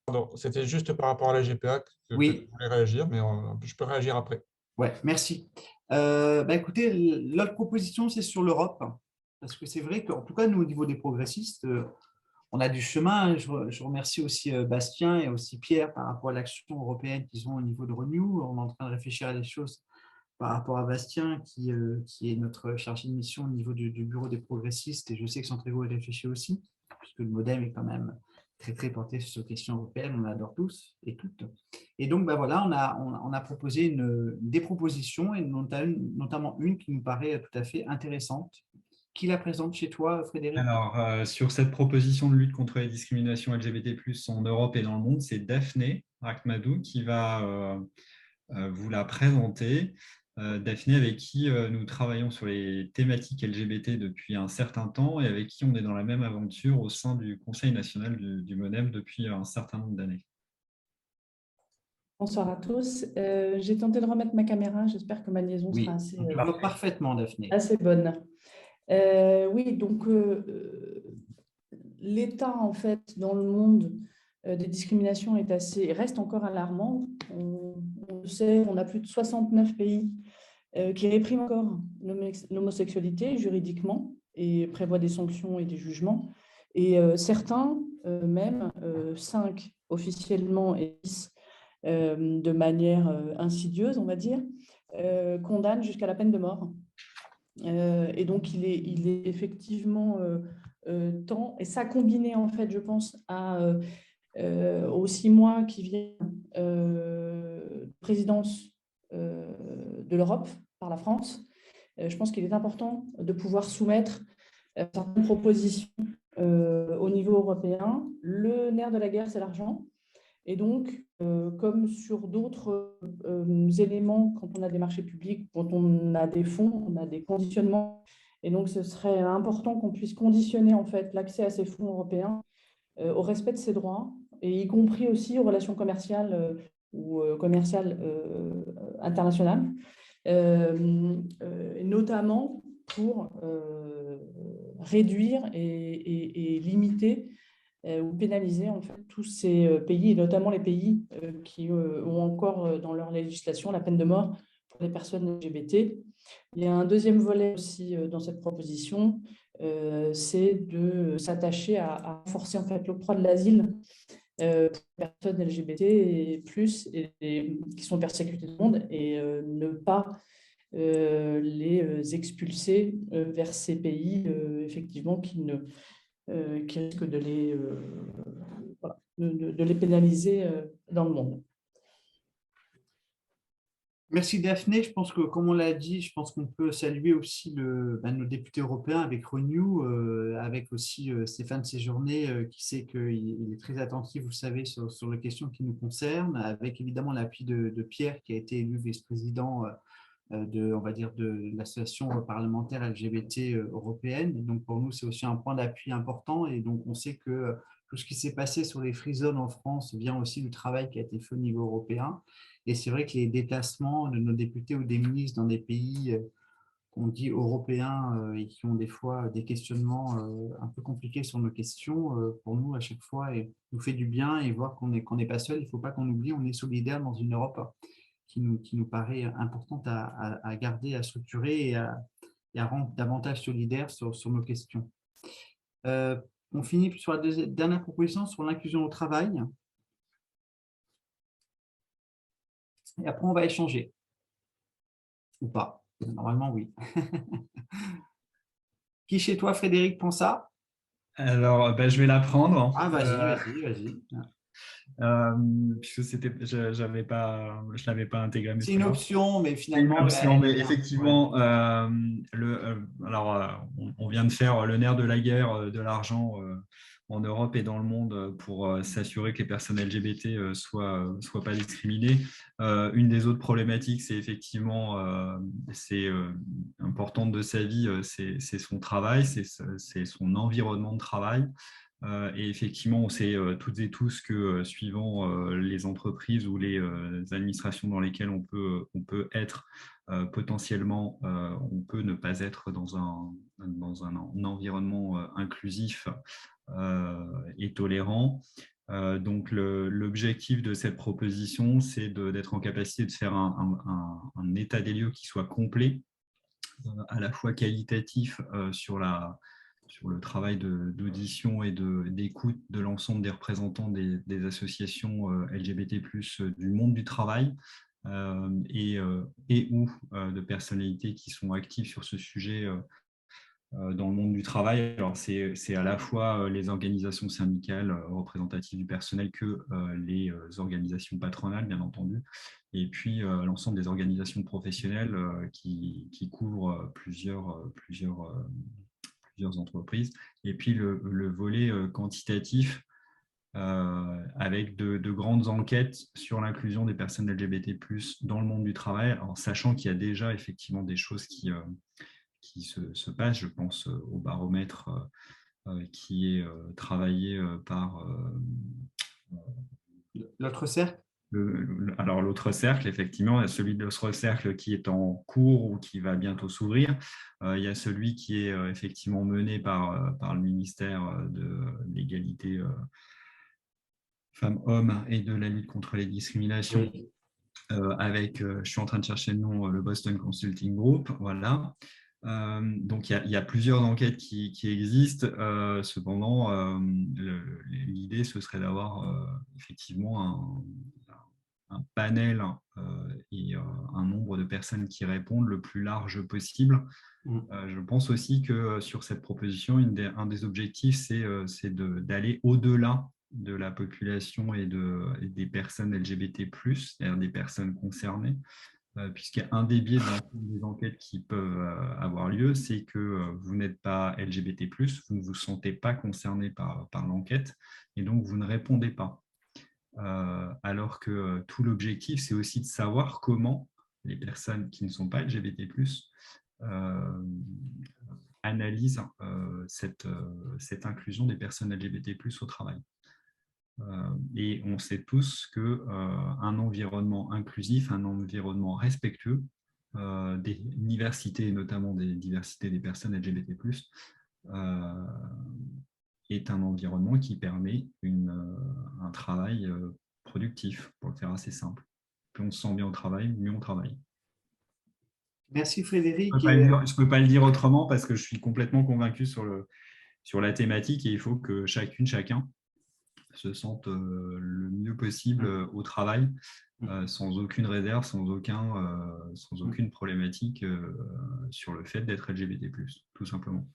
Speaker 9: pardon, c'était juste par rapport à la GPA que
Speaker 2: oui.
Speaker 9: je voulais réagir, mais je peux réagir après.
Speaker 2: Ouais, merci. Écoutez, l'autre proposition, c'est sur l'Europe. Parce que c'est vrai qu'en tout cas, nous, au niveau des progressistes, on a du chemin. Je remercie aussi Bastien et aussi Pierre par rapport à l'action européenne qu'ils ont au niveau de Renew. On est en train de réfléchir à des choses par rapport à Bastien, qui est notre chargé de mission au niveau du bureau des progressistes. Et je sais que Centrigo y réfléchit aussi, puisque le MoDem est quand même très, très porté sur ces questions européennes. On l'adore tous et toutes. Et donc, voilà, on a proposé des propositions, et notamment une qui nous paraît tout à fait intéressante. Qui la présente chez toi, Frédéric?
Speaker 1: Alors, sur cette proposition de lutte contre les discriminations LGBT+, en Europe et dans le monde, c'est Daphné Rakhmadou qui va vous la présenter. Daphné, avec qui nous travaillons sur les thématiques LGBT depuis un certain temps et avec qui on est dans la même aventure au sein du Conseil national du MONEM depuis un certain nombre d'années.
Speaker 10: Bonsoir à tous. J'ai tenté de remettre ma caméra. J'espère que ma liaison
Speaker 2: Oui,
Speaker 10: sera assez,
Speaker 2: on te voit parfaitement, Daphné.
Speaker 10: assez bonne. Oui, donc l'état en fait dans le monde des discriminations reste encore alarmant. On le sait, on a plus de 69 pays qui répriment encore l'homosexualité juridiquement et prévoient des sanctions et des jugements. Et certains, même 5 officiellement et 10 de manière insidieuse, on va dire, condamnent jusqu'à la peine de mort. Et donc, il est effectivement temps, et ça combiné, en fait, je pense, aux 6 mois qui viennent, présidence de l'Europe par la France, je pense qu'il est important de pouvoir soumettre certaines propositions au niveau européen. Le nerf de la guerre, c'est l'argent. Et donc, comme sur d'autres éléments, quand on a des marchés publics, quand on a des fonds, on a des conditionnements. Et donc, ce serait important qu'on puisse conditionner en fait l'accès à ces fonds européens au respect de ces droits, et y compris aussi aux relations commerciales ou commerciales internationales, notamment pour réduire et limiter ou pénaliser en fait tous ces pays, et notamment les pays qui ont encore dans leur législation la peine de mort pour les personnes LGBT. Il y a un deuxième volet aussi dans cette proposition, c'est de s'attacher à renforcer en fait l'octroi de l'asile pour les personnes LGBT et plus et qui sont persécutées du monde, et ne pas les expulser vers ces pays effectivement qui risquent de les pénaliser dans le monde.
Speaker 2: Merci Daphné. Je pense que, comme on l'a dit, je pense qu'on peut saluer aussi nos députés européens avec Renew, avec aussi Stéphane Séjourné, qui sait qu'il est très attentif, vous savez, sur les questions qui nous concernent, avec évidemment l'appui de Pierre, qui a été élu vice-président on va dire, de l'association parlementaire LGBT européenne. Et donc, pour nous, c'est aussi un point d'appui important. Et donc, on sait que tout ce qui s'est passé sur les free zones en France vient aussi du travail qui a été fait au niveau européen. Et c'est vrai que les déplacements de nos députés ou des ministres dans des pays qu'on dit européens et qui ont des fois des questionnements un peu compliqués sur nos questions, pour nous, à chaque fois, et nous fait du bien, et voir qu'on n'est pas seul. Il ne faut pas qu'on oublie, on est solidaire dans une Europe qui nous paraît importante à garder, à structurer et à rendre davantage solidaires sur nos questions. On finit sur la dernière proposition sur l'inclusion au travail. Et après, on va échanger. Ou pas. Normalement, oui. Qui chez toi, Frédéric, prend ça?
Speaker 1: Alors, je vais la prendre.
Speaker 2: Ah, vas-y.
Speaker 1: Puisque je ne l'avais pas intégré.
Speaker 2: C'est une option, mais finalement…
Speaker 1: C'est une option, mais effectivement, on vient de faire le nerf de la guerre de l'argent en Europe et dans le monde pour s'assurer que les personnes LGBT soient pas discriminées. Une des autres problématiques, c'est effectivement, c'est importante de sa vie, c'est son travail, c'est son environnement de travail. Et effectivement, on sait toutes et tous que suivant les entreprises ou les administrations dans lesquelles on peut être, potentiellement, on peut ne pas être dans un environnement inclusif et tolérant. Donc, l'objectif de cette proposition, c'est d'être en capacité de faire un état des lieux qui soit complet, à la fois qualitatif sur le travail d'audition et d'écoute de l'ensemble des représentants des associations LGBT+, du monde du travail, et ou de personnalités qui sont actives sur ce sujet dans le monde du travail. Alors, c'est à la fois les organisations syndicales représentatives du personnel que les organisations patronales, bien entendu, et puis l'ensemble des organisations professionnelles qui couvrent plusieurs entreprises. Et puis le volet quantitatif, avec de grandes enquêtes sur l'inclusion des personnes LGBT+, dans le monde du travail, en sachant qu'il y a déjà effectivement des choses qui se passent. Je pense au baromètre qui est travaillé par…
Speaker 2: L'autre cercle?
Speaker 1: Alors, l'autre cercle, effectivement, il y a celui de l'autre cercle qui est en cours ou qui va bientôt s'ouvrir. Il y a celui qui est effectivement mené par le ministère de l'égalité femmes-hommes et de la lutte contre les discriminations,
Speaker 2: Oui.
Speaker 1: avec, je suis en train de chercher le nom, le Boston Consulting Group. Voilà. Donc, il y a plusieurs enquêtes qui existent. Cependant, l'idée, ce serait d'avoir effectivement un panel et un nombre de personnes qui répondent le plus large possible. Je pense aussi que sur cette proposition, un des objectifs, c'est d'aller au-delà de la population et des personnes LGBT+, c'est-à-dire des personnes concernées, puisqu'un des biais des enquêtes qui peuvent avoir lieu, c'est que vous n'êtes pas LGBT+, vous ne vous sentez pas concerné par l'enquête, et donc vous ne répondez pas. Alors que tout l'objectif, c'est aussi de savoir comment les personnes qui ne sont pas LGBT+, analysent cette inclusion des personnes LGBT+, au travail. Et on sait tous qu'un environnement inclusif, un environnement respectueux des diversités, et notamment des diversités des personnes LGBT+, est un environnement qui permet un travail productif, pour le faire assez simple. Plus on se sent bien au travail, mieux on travaille.
Speaker 2: Merci Frédéric.
Speaker 1: Je ne peux pas le dire autrement parce que je suis complètement convaincu sur la thématique et il faut que chacun se sente le mieux possible au travail, sans aucune réserve, sans aucune problématique sur le fait d'être LGBT+, tout simplement.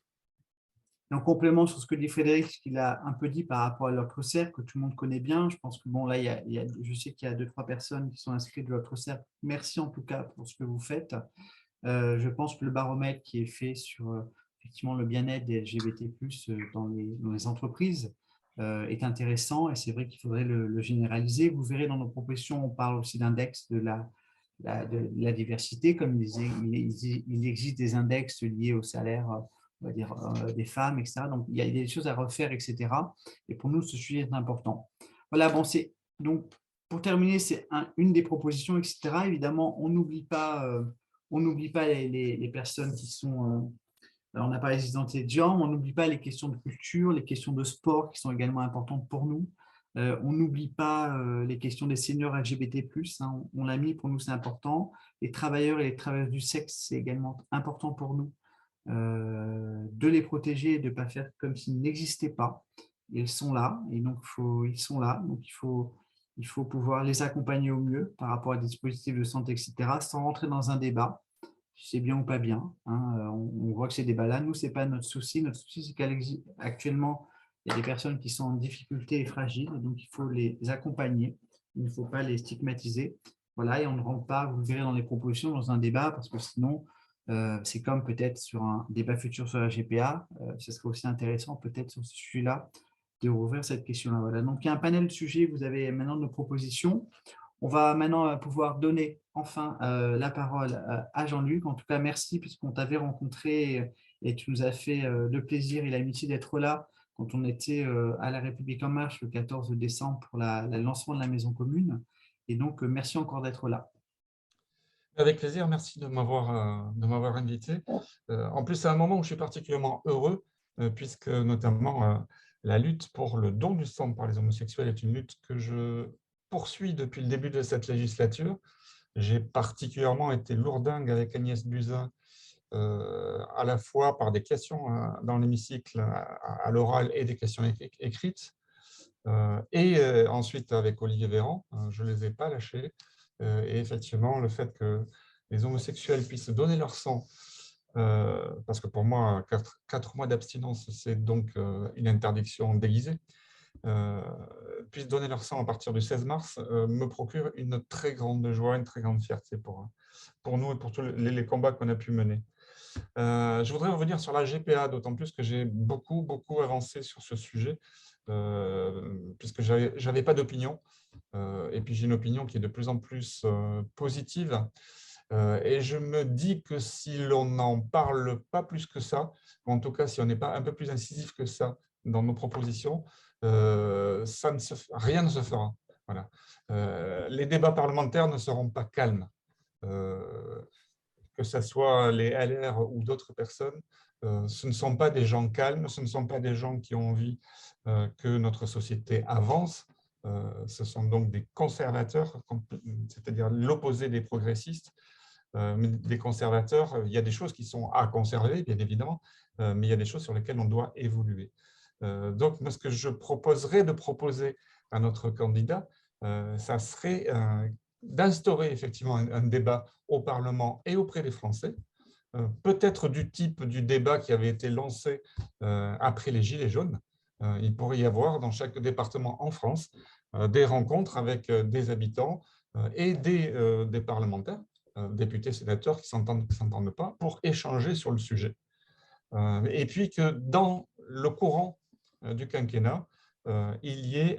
Speaker 2: En complément sur ce que dit Frédéric, ce qu'il a un peu dit par rapport à l'autre cercle que tout le monde connaît bien, je pense que bon là, je sais qu'il y a 2-3 personnes qui sont inscrites de l'autre cercle. Merci en tout cas pour ce que vous faites. Je pense que le baromètre qui est fait sur effectivement le bien-être des LGBT+, dans les entreprises est intéressant et c'est vrai qu'il faudrait le généraliser. Vous verrez dans nos propositions, on parle aussi d'index de la diversité, comme il existe des index liés au salaire, on va dire, des femmes, etc. Donc, il y a des choses à refaire, etc. Et pour nous, ce sujet est important. Voilà, bon, donc, pour terminer, c'est une des propositions, etc. Évidemment, on n'oublie pas les personnes qui sont… on n'a pas les identités de genre, on n'oublie pas les questions de culture, les questions de sport qui sont également importantes pour nous. On n'oublie pas les questions des seniors LGBT+, hein, on l'a mis, pour nous c'est important. Les travailleurs et les travailleuses du sexe, c'est également important pour nous de les protéger et de ne pas faire comme s'ils n'existaient pas. Ils sont là, et donc ils sont là, donc il faut pouvoir les accompagner au mieux par rapport à des dispositifs de santé, etc., sans rentrer dans un débat. C'est bien ou pas bien. Hein. On voit que ces débats-là, nous, ce n'est pas notre souci. Notre souci, c'est qu'actuellement, il y a des personnes qui sont en difficulté et fragiles, donc il faut les accompagner. Il ne faut pas les stigmatiser. Voilà, et on ne rentre pas, vous le verrez dans les propositions, dans un débat, parce que sinon, c'est comme peut-être sur un débat futur sur la GPA, ce serait aussi intéressant peut-être sur ce sujet-là de rouvrir cette question-là. Voilà. Donc, il y a un panel de sujets, vous avez maintenant nos propositions. On va maintenant pouvoir donner enfin la parole à Jean-Luc. En tout cas, merci puisqu'on t'avait rencontré et tu nous as fait le plaisir et l'amitié d'être là quand on était à La République En Marche le 14 décembre pour le lancement de la maison commune. Et donc, merci encore d'être là.
Speaker 9: Avec plaisir, merci de m'avoir invité. En plus, c'est un moment où je suis particulièrement heureux puisque notamment la lutte pour le don du sang par les homosexuels est une lutte que je poursuis depuis le début de cette législature. J'ai particulièrement été lourdingue avec Agnès Buzyn, à la fois par des questions dans l'hémicycle à l'oral et des questions écrites, et ensuite avec Olivier Véran, je ne les ai pas lâchés. Et effectivement, le fait que les homosexuels puissent donner leur sang, parce que pour moi, 4 mois d'abstinence, c'est donc une interdiction déguisée, puissent donner leur sang à partir du 16 mars, me procure une très grande joie, une très grande fierté pour nous et pour tous les combats qu'on a pu mener. Je voudrais revenir sur la GPA, d'autant plus que j'ai beaucoup avancé sur ce sujet, puisque je n'avais pas d'opinion. Et puis j'ai une opinion qui est de plus en plus positive. Et je me dis que si l'on n'en parle pas plus que ça, ou en tout cas si on n'est pas un peu plus incisif que ça dans nos propositions, rien ne se fera. Voilà. Les débats parlementaires ne seront pas calmes. Que ce soit les LR ou d'autres personnes, ce ne sont pas des gens calmes, ce ne sont pas des gens qui ont envie que notre société avance. Ce sont donc des conservateurs, c'est-à-dire l'opposé des progressistes. Mais des conservateurs, il y a des choses qui sont à conserver, bien évidemment, mais il y a des choses sur lesquelles on doit évoluer. Donc, moi, ce que je proposerais de proposer à notre candidat, ça serait d'instaurer effectivement un débat au Parlement et auprès des Français, peut-être du type du débat qui avait été lancé après les Gilets jaunes. Il pourrait y avoir dans chaque département en France des rencontres avec des habitants et des parlementaires, députés, sénateurs qui ne s'entendent pas, pour échanger sur le sujet. Et puis que dans le courant du quinquennat, il y ait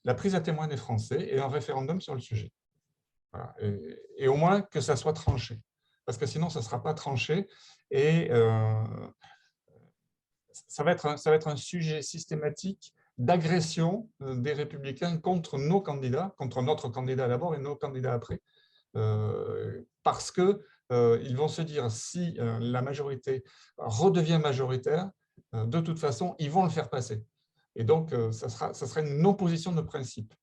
Speaker 9: la prise à témoin des Français et un référendum sur le sujet. Voilà. Et au moins que ça soit tranché. Parce que sinon, ça ne sera pas tranché et ça va être un sujet systématique d'agression des Républicains contre nos candidats, contre notre candidat d'abord et nos candidats après. Parce qu'ils vont se dire, si la majorité redevient majoritaire, de toute façon, ils vont le faire passer. Et donc, ça sera une opposition de principe.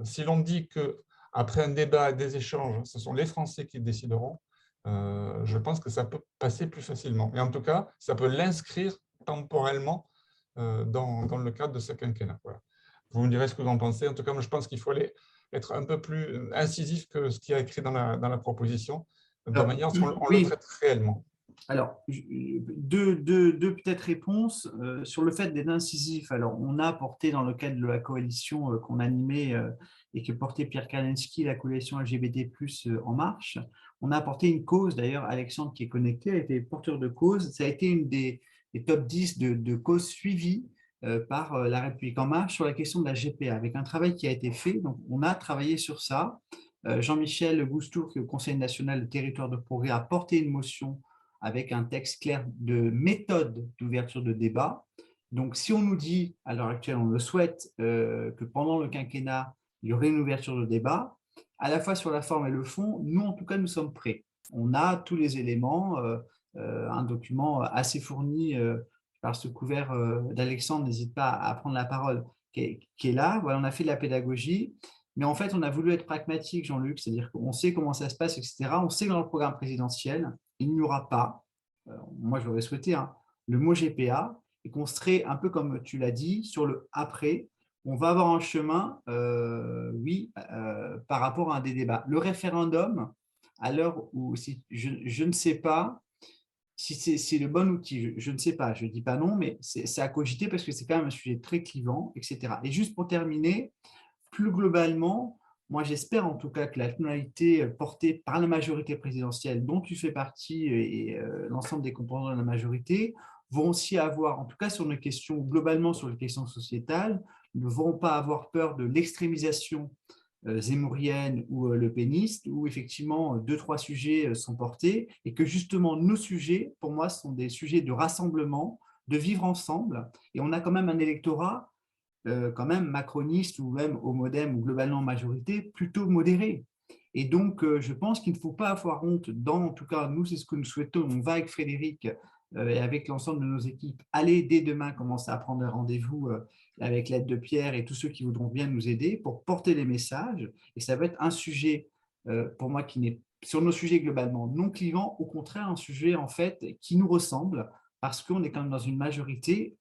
Speaker 9: Si l'on dit qu'après un débat et des échanges, ce sont les Français qui décideront, je pense que ça peut passer plus facilement. Et en tout cas, ça peut l'inscrire temporellement dans le cadre de ce quinquennat. Voilà. Vous me direz ce que vous en pensez. En tout cas, moi, je pense qu'il faut être un peu plus incisif que ce qui est écrit dans la proposition, de manière à ce qu'on le traite réellement.
Speaker 2: Alors, deux peut-être réponses sur le fait d'être incisif. Alors, on a porté dans le cadre de la coalition qu'on animait et que portait Pierre Kalinski, la coalition LGBT+, En Marche. On a apporté une cause, d'ailleurs, Alexandre qui est connecté a été porteur de cause. Ça a été une des top 10 de causes suivies par La République En Marche sur la question de la GPA, avec un travail qui a été fait. Donc, on a travaillé sur ça. Jean-Michel Goustour, qui est au Conseil national de territoire de progrès, a porté une motion avec un texte clair de méthode d'ouverture de débat. Donc, si on nous dit, à l'heure actuelle, on le souhaite, que pendant le quinquennat, il y aurait une ouverture de débat, à la fois sur la forme et le fond, nous, en tout cas, nous sommes prêts. On a tous les éléments, un document assez fourni par ce couvert d'Alexandre, n'hésite pas à prendre la parole, qui est là. Voilà, on a fait de la pédagogie. Mais en fait, on a voulu être pragmatique, Jean-Luc, c'est-à-dire qu'on sait comment ça se passe, etc. On sait que dans le programme présidentiel, il n'y aura pas, moi je l'aurais souhaité, le mot GPA, et qu'on serait un peu comme tu l'as dit, sur le après, on va avoir un chemin, par rapport à un des débats. Le référendum, à l'heure où je ne sais pas si c'est le bon outil, je ne sais pas, je ne dis pas non, mais c'est à cogiter parce que c'est quand même un sujet très clivant, etc. Et juste pour terminer, plus globalement, moi, j'espère en tout cas que la tonalité portée par la majorité présidentielle dont tu fais partie et l'ensemble des composants de la majorité vont aussi avoir, en tout cas sur nos questions, globalement sur les questions sociétales, ne vont pas avoir peur de l'extrémisation zémourienne ou lepéniste, où effectivement 2-3 sujets sont portés et que justement nos sujets, pour moi, sont des sujets de rassemblement, de vivre ensemble. Et on a quand même un électorat quand même macroniste ou même au MoDem ou globalement en majorité, plutôt modéré. Et donc, je pense qu'il ne faut pas avoir honte, en tout cas, nous, c'est ce que nous souhaitons, on va avec Frédéric et avec l'ensemble de nos équipes, aller dès demain commencer à prendre un rendez-vous avec l'aide de Pierre et tous ceux qui voudront bien nous aider pour porter les messages. Et ça va être un sujet, pour moi, qui n'est, sur nos sujets globalement, non clivant, au contraire, un sujet, en fait, qui nous ressemble, parce qu'on est quand même dans une majorité,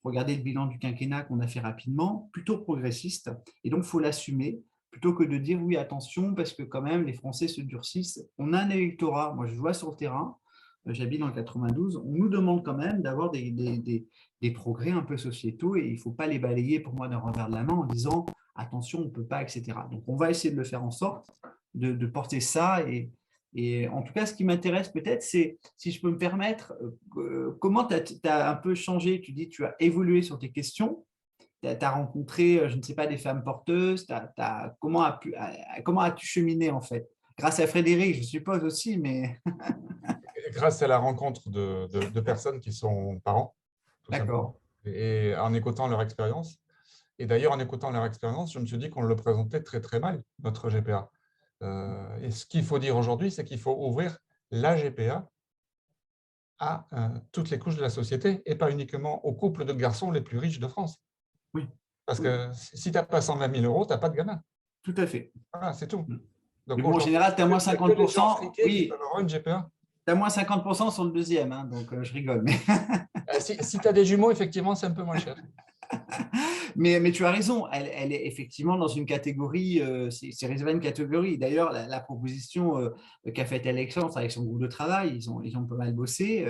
Speaker 2: regardez le bilan du quinquennat qu'on a fait rapidement, plutôt progressiste, et donc il faut l'assumer, plutôt que de dire oui, attention, parce que quand même les Français se durcissent. On a un électorat, moi je vois sur le terrain, j'habite dans le 92, on nous demande quand même d'avoir des progrès un peu sociétaux, et il ne faut pas les balayer pour moi d'un revers de la main en disant attention, on ne peut pas, etc. Donc on va essayer de le faire en sorte, de porter ça, et Et en tout cas, ce qui m'intéresse peut-être, c'est, si je peux me permettre, comment tu as un peu changé, tu dis tu as évolué sur tes questions, tu as rencontré, je ne sais pas, des femmes porteuses, comment as-tu cheminé en fait? Grâce à Frédéric, je suppose aussi, mais…
Speaker 9: Grâce à la rencontre de personnes qui sont parents, tout
Speaker 2: D'accord.
Speaker 9: simplement, et en écoutant leur expérience. Et d'ailleurs, en écoutant leur expérience, je me suis dit qu'on le présentait très, très mal, notre GPA. Et ce qu'il faut dire aujourd'hui, c'est qu'il faut ouvrir la GPA à toutes les couches de la société et pas uniquement aux couples de garçons les plus riches de France.
Speaker 2: Oui.
Speaker 9: Parce que si tu n'as pas 120 000 euros, tu n'as pas de gamin.
Speaker 2: Tout à fait.
Speaker 9: Voilà, c'est tout.
Speaker 2: Donc, mais bon, en général, tu as moins 50%.
Speaker 9: Oui, une GPA.
Speaker 2: Tu as moins 50% sur le deuxième, hein, donc je rigole. Mais…
Speaker 9: si tu as des jumeaux, effectivement, c'est un peu moins cher.
Speaker 2: mais tu as raison, elle est effectivement dans une catégorie, c'est réservé à une catégorie. D'ailleurs, la proposition qu'a faite Alexandre avec son groupe de travail, ils ont pas mal bossé,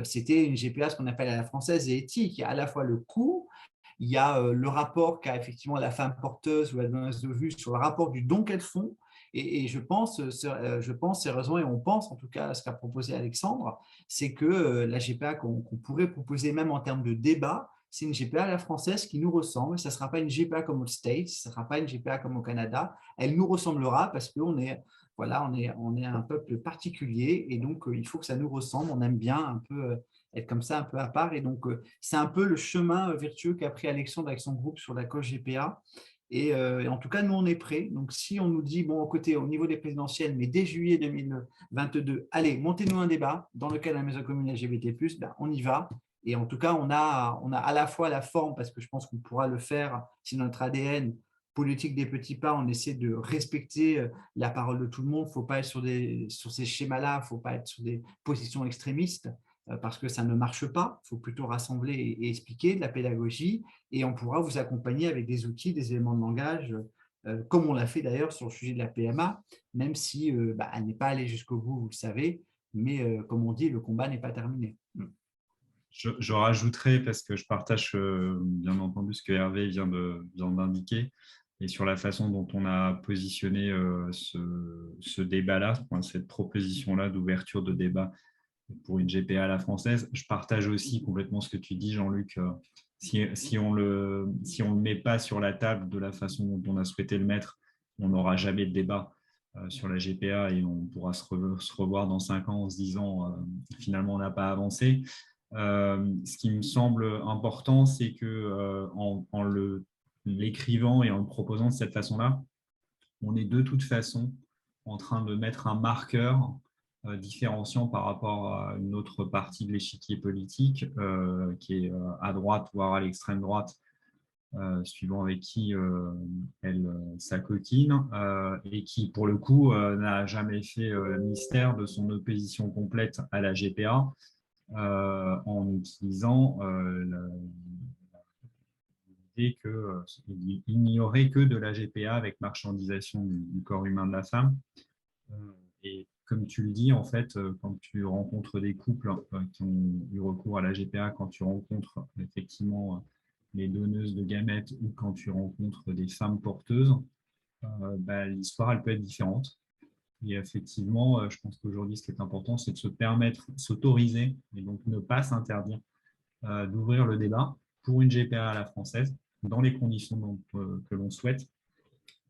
Speaker 2: c'était une GPA, ce qu'on appelle à la française, et éthique. Il y a à la fois le coût, il y a le rapport qu'a effectivement la femme porteuse ou la donneuse de vue sur le rapport du don qu'elles font. Et je pense, sérieusement, et on pense en tout cas à ce qu'a proposé Alexandre, c'est que la GPA qu'on pourrait proposer même en termes de débat, c'est une GPA à la française qui nous ressemble. Ça ne sera pas une GPA comme aux States, ça ne sera pas une GPA comme au Canada. Elle nous ressemblera parce qu'on est, voilà, on est un peuple particulier et donc il faut que ça nous ressemble. On aime bien un peu être comme ça, un peu à part. Et donc, c'est un peu le chemin vertueux qu'a pris Alexandre avec son groupe sur la coche GPA. Et en tout cas, nous, on est prêts. Donc, si on nous dit, bon, au niveau des présidentielles, mais dès juillet 2022, allez, montez-nous un débat dans lequel la maison commune LGBT+, ben, on y va. Et en tout cas, on a à la fois la forme, parce que je pense qu'on pourra le faire si notre ADN politique des petits pas, on essaie de respecter la parole de tout le monde. Il ne faut pas être sur ces schémas-là, il ne faut pas être sur des positions extrémistes parce que ça ne marche pas. Il faut plutôt rassembler et expliquer de la pédagogie et on pourra vous accompagner avec des outils, des éléments de langage, comme on l'a fait d'ailleurs sur le sujet de la PMA, même si elle n'est pas allée jusqu'au bout, vous le savez, mais comme on dit, le combat n'est pas terminé.
Speaker 1: Je rajouterai, parce que je partage bien entendu ce que Hervé vient d'indiquer, et sur la façon dont on a positionné ce débat-là, cette proposition-là d'ouverture de débat pour une GPA à la française. Je partage aussi complètement ce que tu dis, Jean-Luc. Si on le met pas sur la table de la façon dont on a souhaité le mettre, on n'aura jamais de débat sur la GPA et on pourra se revoir dans 5 ans en se disant finalement on n'a pas avancé. Ce qui me semble important, c'est que en l'écrivant et en le proposant de cette façon-là, on est de toute façon en train de mettre un marqueur différenciant par rapport à une autre partie de l'échiquier politique qui est à droite, voire à l'extrême droite, suivant avec qui elle s'acoquine, et qui, pour le coup, n'a jamais fait mystère de son opposition complète à la GPA, en utilisant l'idée qu'il n'y aurait que de la GPA avec marchandisation du corps humain de la femme. Et comme tu le dis, en fait, quand tu rencontres des couples qui ont eu recours à la GPA, quand tu rencontres effectivement les donneuses de gamètes ou quand tu rencontres des femmes porteuses, l'histoire elle peut être différente. Et effectivement, je pense qu'aujourd'hui, ce qui est important, c'est de se permettre, s'autoriser, et donc ne pas s'interdire d'ouvrir le débat pour une GPA à la française, dans les conditions que l'on souhaite.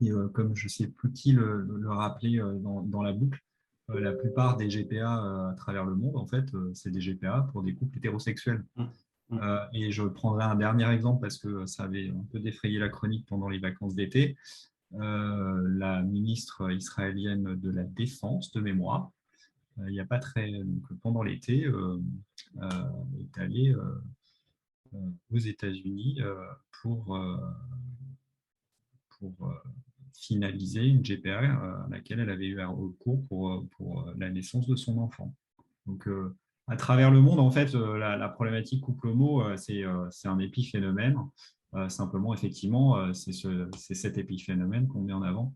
Speaker 1: Et comme je ne sais plus qui le rappelait dans la boucle, la plupart des GPA à travers le monde, en fait, c'est des GPA pour des couples hétérosexuels. Et je prendrai un dernier exemple parce que ça avait un peu défrayé la chronique pendant les vacances d'été. La ministre israélienne de la Défense, de mémoire, il n'y a pas pendant l'été, est allée aux États-Unis pour finaliser une GPA à laquelle elle avait eu un recours pour la naissance de son enfant. Donc, à travers le monde, en fait, la problématique couple homo, c'est un épiphénomène. Simplement, effectivement, c'est cet épiphénomène qu'on met en avant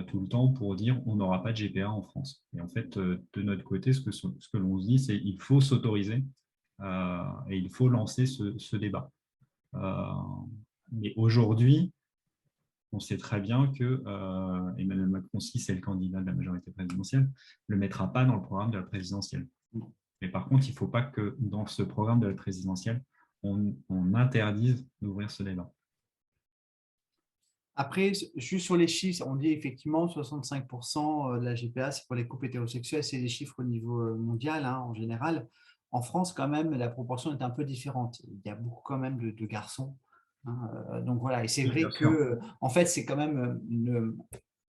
Speaker 1: tout le temps pour dire on n'aura pas de GPA en France. Et en fait, de notre côté, ce que l'on se dit, c'est qu'il faut s'autoriser et il faut lancer ce débat. Mais aujourd'hui, on sait très bien que Emmanuel Macron, si c'est le candidat de la majorité présidentielle, ne le mettra pas dans le programme de la présidentielle. Mais par contre, il ne faut pas que dans ce programme de la présidentielle, on interdise d'ouvrir ce débat.
Speaker 2: Après, juste sur les chiffres, on dit effectivement 65% de la GPA, c'est pour les couples hétérosexuels, c'est les chiffres au niveau mondial en général. En France, quand même, la proportion est un peu différente. Il y a beaucoup quand même de garçons. Donc voilà, et c'est vrai que, en fait, c'est quand même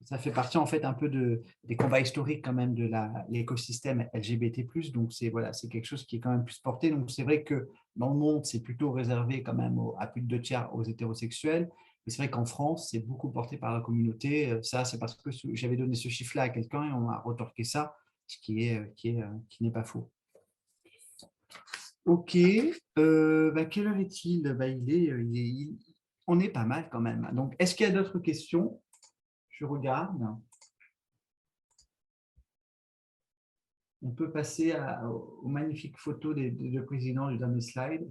Speaker 2: ça fait partie en fait un peu des combats historiques quand même de l'écosystème LGBT+. Donc c'est quelque chose qui est quand même plus porté. Donc c'est vrai que dans le monde, c'est plutôt réservé quand même à plus de 2/3 aux hétérosexuels. Mais c'est vrai qu'en France, c'est beaucoup porté par la communauté. Ça, c'est parce que j'avais donné ce chiffre-là à quelqu'un et on a retorqué ça, ce qui n'est pas faux. Ok. Quelle heure est-il? On est pas mal quand même. Donc, est-ce qu'il y a d'autres questions? Je regarde. On peut passer aux magnifiques photos des deux présidents du dernier slide.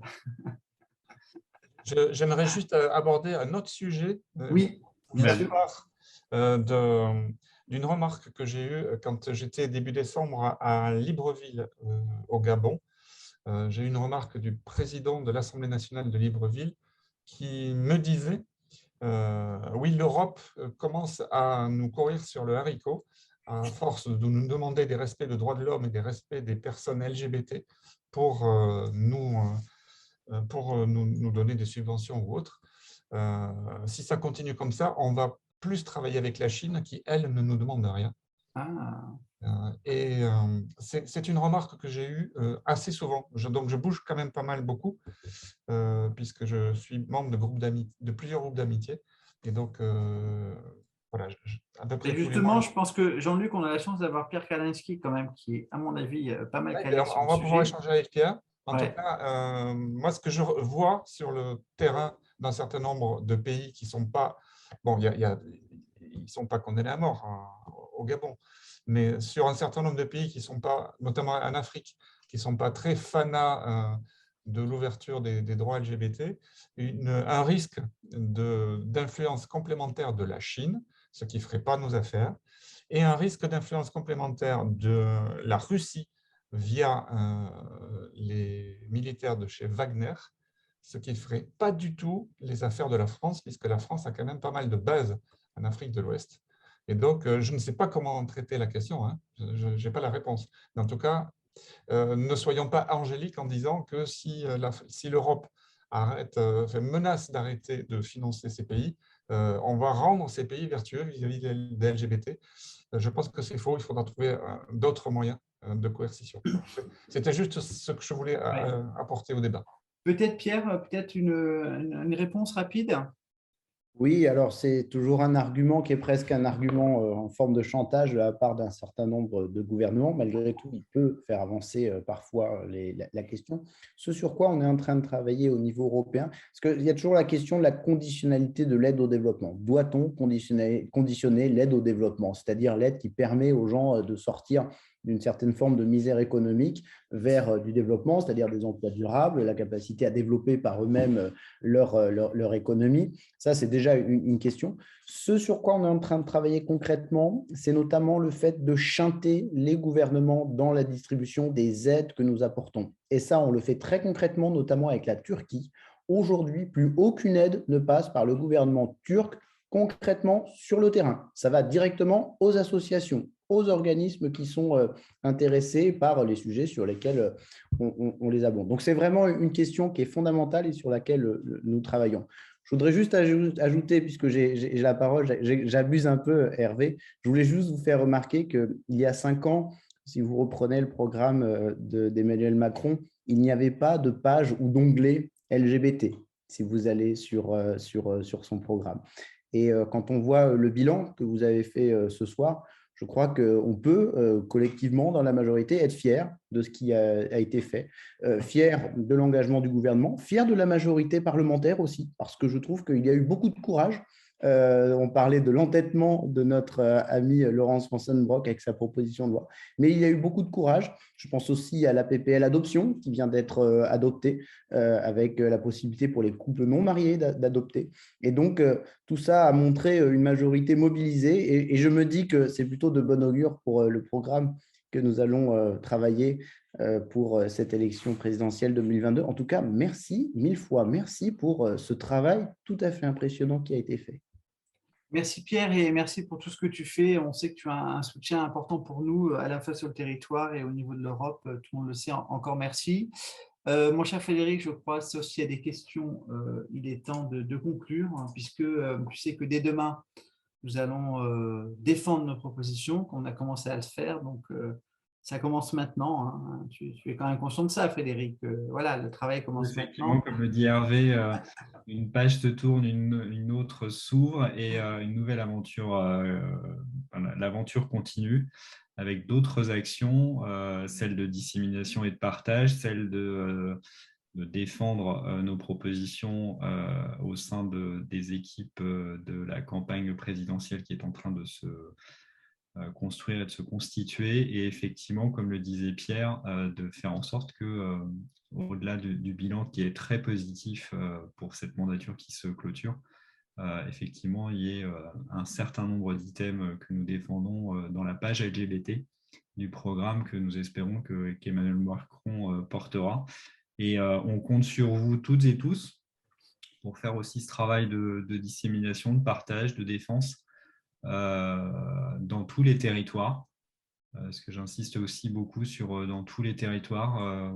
Speaker 9: J'aimerais juste aborder un autre sujet.
Speaker 2: Oui, bien sûr.
Speaker 9: D'une remarque que j'ai eue quand j'étais début décembre à Libreville, au Gabon. J'ai eu une remarque du président de l'Assemblée nationale de Libreville qui me disait oui, l'Europe commence à nous courir sur le haricot à force de nous demander des respects de droits de l'homme et des respects des personnes LGBT pour nous donner des subventions ou autres. Si ça continue comme ça, on va plus travailler avec la Chine qui, elle, ne nous demande rien. C'est une remarque que j'ai eue assez souvent. Donc, je bouge quand même pas mal, beaucoup, puisque je suis membre de plusieurs groupes d'amitié. Et donc, voilà, à peu près.
Speaker 2: Et justement, je pense que Jean-Luc, on a la chance d'avoir Pierre Kalinski quand même, qui est, à mon avis, pas mal calé sur
Speaker 9: on
Speaker 2: le
Speaker 9: va
Speaker 2: sujet.
Speaker 9: pouvoir échanger avec Pierre. En tout cas, moi, ce que je vois sur le terrain d'un certain nombre de pays qui ne sont pas… Bon, ils ne sont pas condamnés à mort au Gabon, mais sur un certain nombre de pays qui ne sont pas, notamment en Afrique, qui ne sont pas très fanas de l'ouverture des droits LGBT, un risque d'influence complémentaire de la Chine, ce qui ne ferait pas nos affaires, et un risque d'influence complémentaire de la Russie via les militaires de chez Wagner, ce qui ne ferait pas du tout les affaires de la France, puisque la France a quand même pas mal de bases en Afrique de l'Ouest. Et donc, je ne sais pas comment traiter la question, hein. Je n'ai pas la réponse. Mais en tout cas, ne soyons pas angéliques en disant que si l'Europe menace d'arrêter de financer ces pays, on va rendre ces pays vertueux vis-à-vis des LGBT. Je pense que c'est faux, il faudra trouver d'autres moyens de coercition. C'était juste ce que je voulais apporter au débat.
Speaker 2: Peut-être Pierre, peut-être une réponse rapide?
Speaker 11: Oui, alors c'est toujours un argument qui est presque un argument en forme de chantage de la part d'un certain nombre de gouvernements. Malgré tout, il peut faire avancer parfois la question. Ce sur quoi on est en train de travailler au niveau européen, parce qu'il y a toujours la question de la conditionnalité de l'aide au développement. Doit-on conditionner l'aide au développement, c'est-à-dire l'aide qui permet aux gens de sortir d'une certaine forme de misère économique vers du développement, c'est-à-dire des emplois durables, la capacité à développer par eux-mêmes leur économie. Ça, c'est déjà une question. Ce sur quoi on est en train de travailler concrètement, c'est notamment le fait de chanter les gouvernements dans la distribution des aides que nous apportons. Et ça, on le fait très concrètement, notamment avec la Turquie. Aujourd'hui, plus aucune aide ne passe par le gouvernement turc concrètement sur le terrain. Ça va directement aux associations, aux organismes qui sont intéressés par les sujets sur lesquels on les abonde. Donc, c'est vraiment une question qui est fondamentale et sur laquelle nous travaillons. Je voudrais juste ajouter, puisque j'ai la parole, j'abuse un peu, Hervé, je voulais juste vous faire remarquer qu'il y a 5 ans, si vous reprenez le programme d'Emmanuel Macron, il n'y avait pas de page ou d'onglet LGBT, si vous allez sur son programme. Et quand on voit le bilan que vous avez fait ce soir, je crois qu'on peut collectivement, dans la majorité, être fier de ce qui a été fait, fier de l'engagement du gouvernement, fier de la majorité parlementaire aussi, parce que je trouve qu'il y a eu beaucoup de courage On parlait de l'entêtement de notre ami Laurence Vanceunebrock avec sa proposition de loi. Mais il y a eu beaucoup de courage. Je pense aussi à la PPL adoption qui vient d'être adoptée avec la possibilité pour les couples non mariés d'adopter. Et donc, tout ça a montré une majorité mobilisée. Et je me dis que c'est plutôt de bon augure pour le programme que nous allons travailler pour cette élection présidentielle 2022. En tout cas, merci, 1000 fois merci pour ce travail tout à fait impressionnant qui a été fait.
Speaker 2: Merci Pierre et merci pour tout ce que tu fais. On sait que tu as un soutien important pour nous à la fois sur le territoire et au niveau de l'Europe. Tout le monde le sait. Encore merci. Mon cher Frédéric, je crois que s'il y a des questions, il est temps de conclure, hein, puisque tu sais que dès demain, nous allons défendre nos propositions, qu'on a commencé à le faire. Donc, ça commence maintenant. Hein. Tu es quand même conscient de ça, Frédéric. Voilà, le travail commence maintenant.
Speaker 1: Comme le dit Hervé, une page se tourne, une autre s'ouvre et une nouvelle aventure, l'aventure continue avec d'autres actions, celle de dissémination et de partage, celle de défendre nos propositions au sein des équipes de la campagne présidentielle qui est en train de se construire et de se constituer. Et effectivement, comme le disait Pierre, de faire en sorte que, au-delà du bilan qui est très positif pour cette mandature qui se clôture, effectivement, il y ait un certain nombre d'items que nous défendons dans la page LGBT du programme que nous espérons qu'Emmanuel Macron portera. Et on compte sur vous toutes et tous pour faire aussi ce travail de dissémination, de partage, de défense dans tous les territoires. Parce que j'insiste aussi beaucoup sur dans tous les territoires,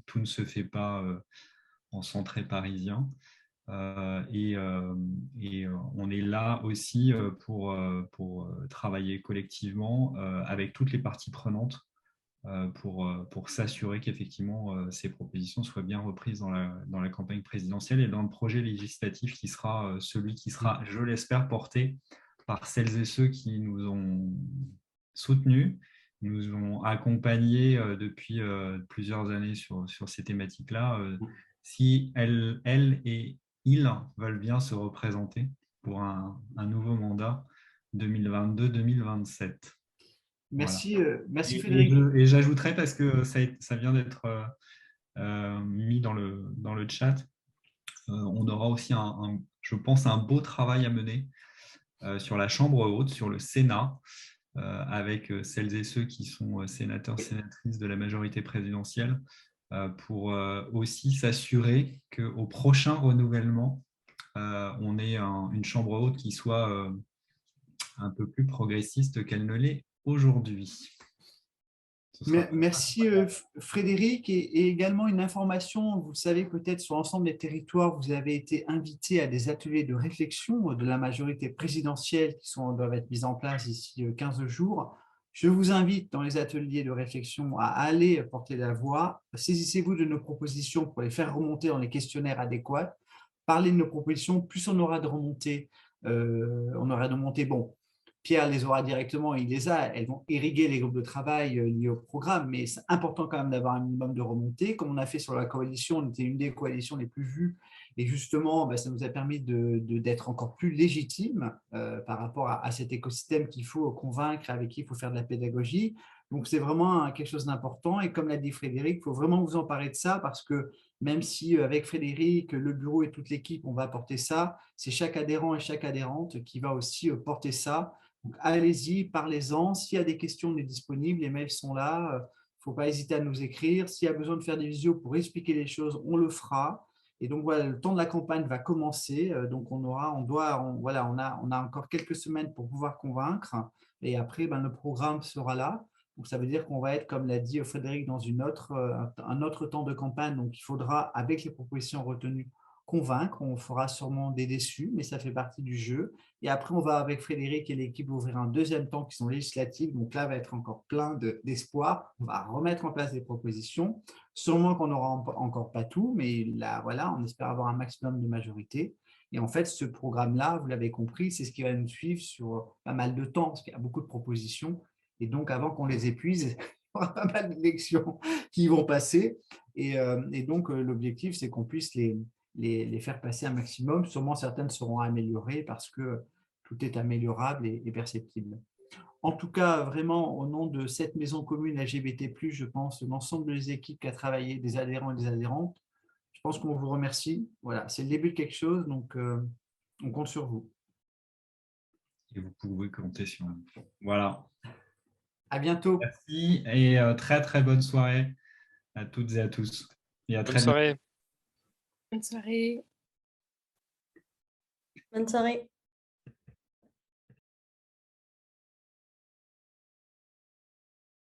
Speaker 1: tout ne se fait pas en centré parisien. Et on est là aussi pour travailler collectivement avec toutes les parties prenantes pour s'assurer qu'effectivement ces propositions soient bien reprises dans la campagne présidentielle et dans le projet législatif qui sera celui qui sera, je l'espère, porté par celles et ceux qui nous ont soutenus, nous ont accompagnés depuis plusieurs années sur ces thématiques-là. Si elles et ils veulent bien se représenter pour un nouveau mandat 2022-2027.
Speaker 2: Merci,
Speaker 1: voilà.
Speaker 2: merci Frédéric.
Speaker 1: Et j'ajouterais, parce que ça vient d'être mis dans le chat, on aura aussi, je pense, un beau travail à mener sur la Chambre haute, sur le Sénat, avec celles et ceux qui sont sénateurs, sénatrices de la majorité présidentielle, pour aussi s'assurer qu'au prochain renouvellement, on ait une Chambre haute qui soit un peu plus progressiste qu'elle ne l'est aujourd'hui.
Speaker 2: Merci Frédéric, et également une information, vous le savez peut-être sur l'ensemble des territoires, vous avez été invité à des ateliers de réflexion de la majorité présidentielle qui doivent être mis en place d'ici 15 jours. Je vous invite dans les ateliers de réflexion à aller porter la voix, saisissez-vous de nos propositions pour les faire remonter dans les questionnaires adéquats, parlez de nos propositions, plus on aura de remontées, bon, Pierre les aura directement, il les a, elles vont irriguer les groupes de travail liés au programme, mais c'est important quand même d'avoir un minimum de remontées. Comme on a fait sur la coalition, on était une des coalitions les plus vues, et justement, ça nous a permis d'être encore plus légitime par rapport à cet écosystème qu'il faut convaincre, avec qui il faut faire de la pédagogie. Donc, c'est vraiment quelque chose d'important, et comme l'a dit Frédéric, il faut vraiment vous emparer de ça, parce que même si avec Frédéric, le bureau et toute l'équipe, on va porter ça, c'est chaque adhérent et chaque adhérente qui va aussi porter ça. Donc, allez-y, parlez-en. S'il y a des questions, on est disponible. Les mails sont là. Il ne faut pas hésiter à nous écrire. S'il y a besoin de faire des visios pour expliquer les choses, on le fera. Et donc, voilà, le temps de la campagne va commencer. Donc, on a encore quelques semaines pour pouvoir convaincre. Et après, le programme sera là. Donc, ça veut dire qu'on va être, comme l'a dit Frédéric, dans un autre temps de campagne. Donc, il faudra, avec les propositions retenues, convaincre. On fera sûrement des déçus, mais ça fait partie du jeu. Et après, on va, avec Frédéric et l'équipe, ouvrir un deuxième temps qui sont législatives. Donc là, va être encore plein d'espoir. On va remettre en place des propositions. Sûrement qu'on n'aura encore pas tout, mais là, voilà, on espère avoir un maximum de majorité. Et en fait, ce programme-là, vous l'avez compris, c'est ce qui va nous suivre sur pas mal de temps, parce qu'il y a beaucoup de propositions. Et donc, avant qu'on les épuise, il y aura pas mal d'élections qui vont passer. Et donc, l'objectif, c'est qu'on puisse les les faire passer un maximum. Sûrement, certaines seront améliorées parce que tout est améliorable et perceptible. En tout cas, vraiment, au nom de cette maison commune LGBT+, je pense, de l'ensemble des équipes qui a travaillé, des adhérents et des adhérentes, je pense qu'on vous remercie. Voilà, c'est le début de quelque chose, donc on compte sur vous.
Speaker 1: Et vous pouvez compter sur nous. Voilà.
Speaker 2: À bientôt.
Speaker 1: Merci et très très bonne soirée à toutes et à tous. Et à
Speaker 3: Bonne
Speaker 1: très bientôt.
Speaker 3: soirée.
Speaker 6: Bonne soirée.
Speaker 5: Bonne soirée.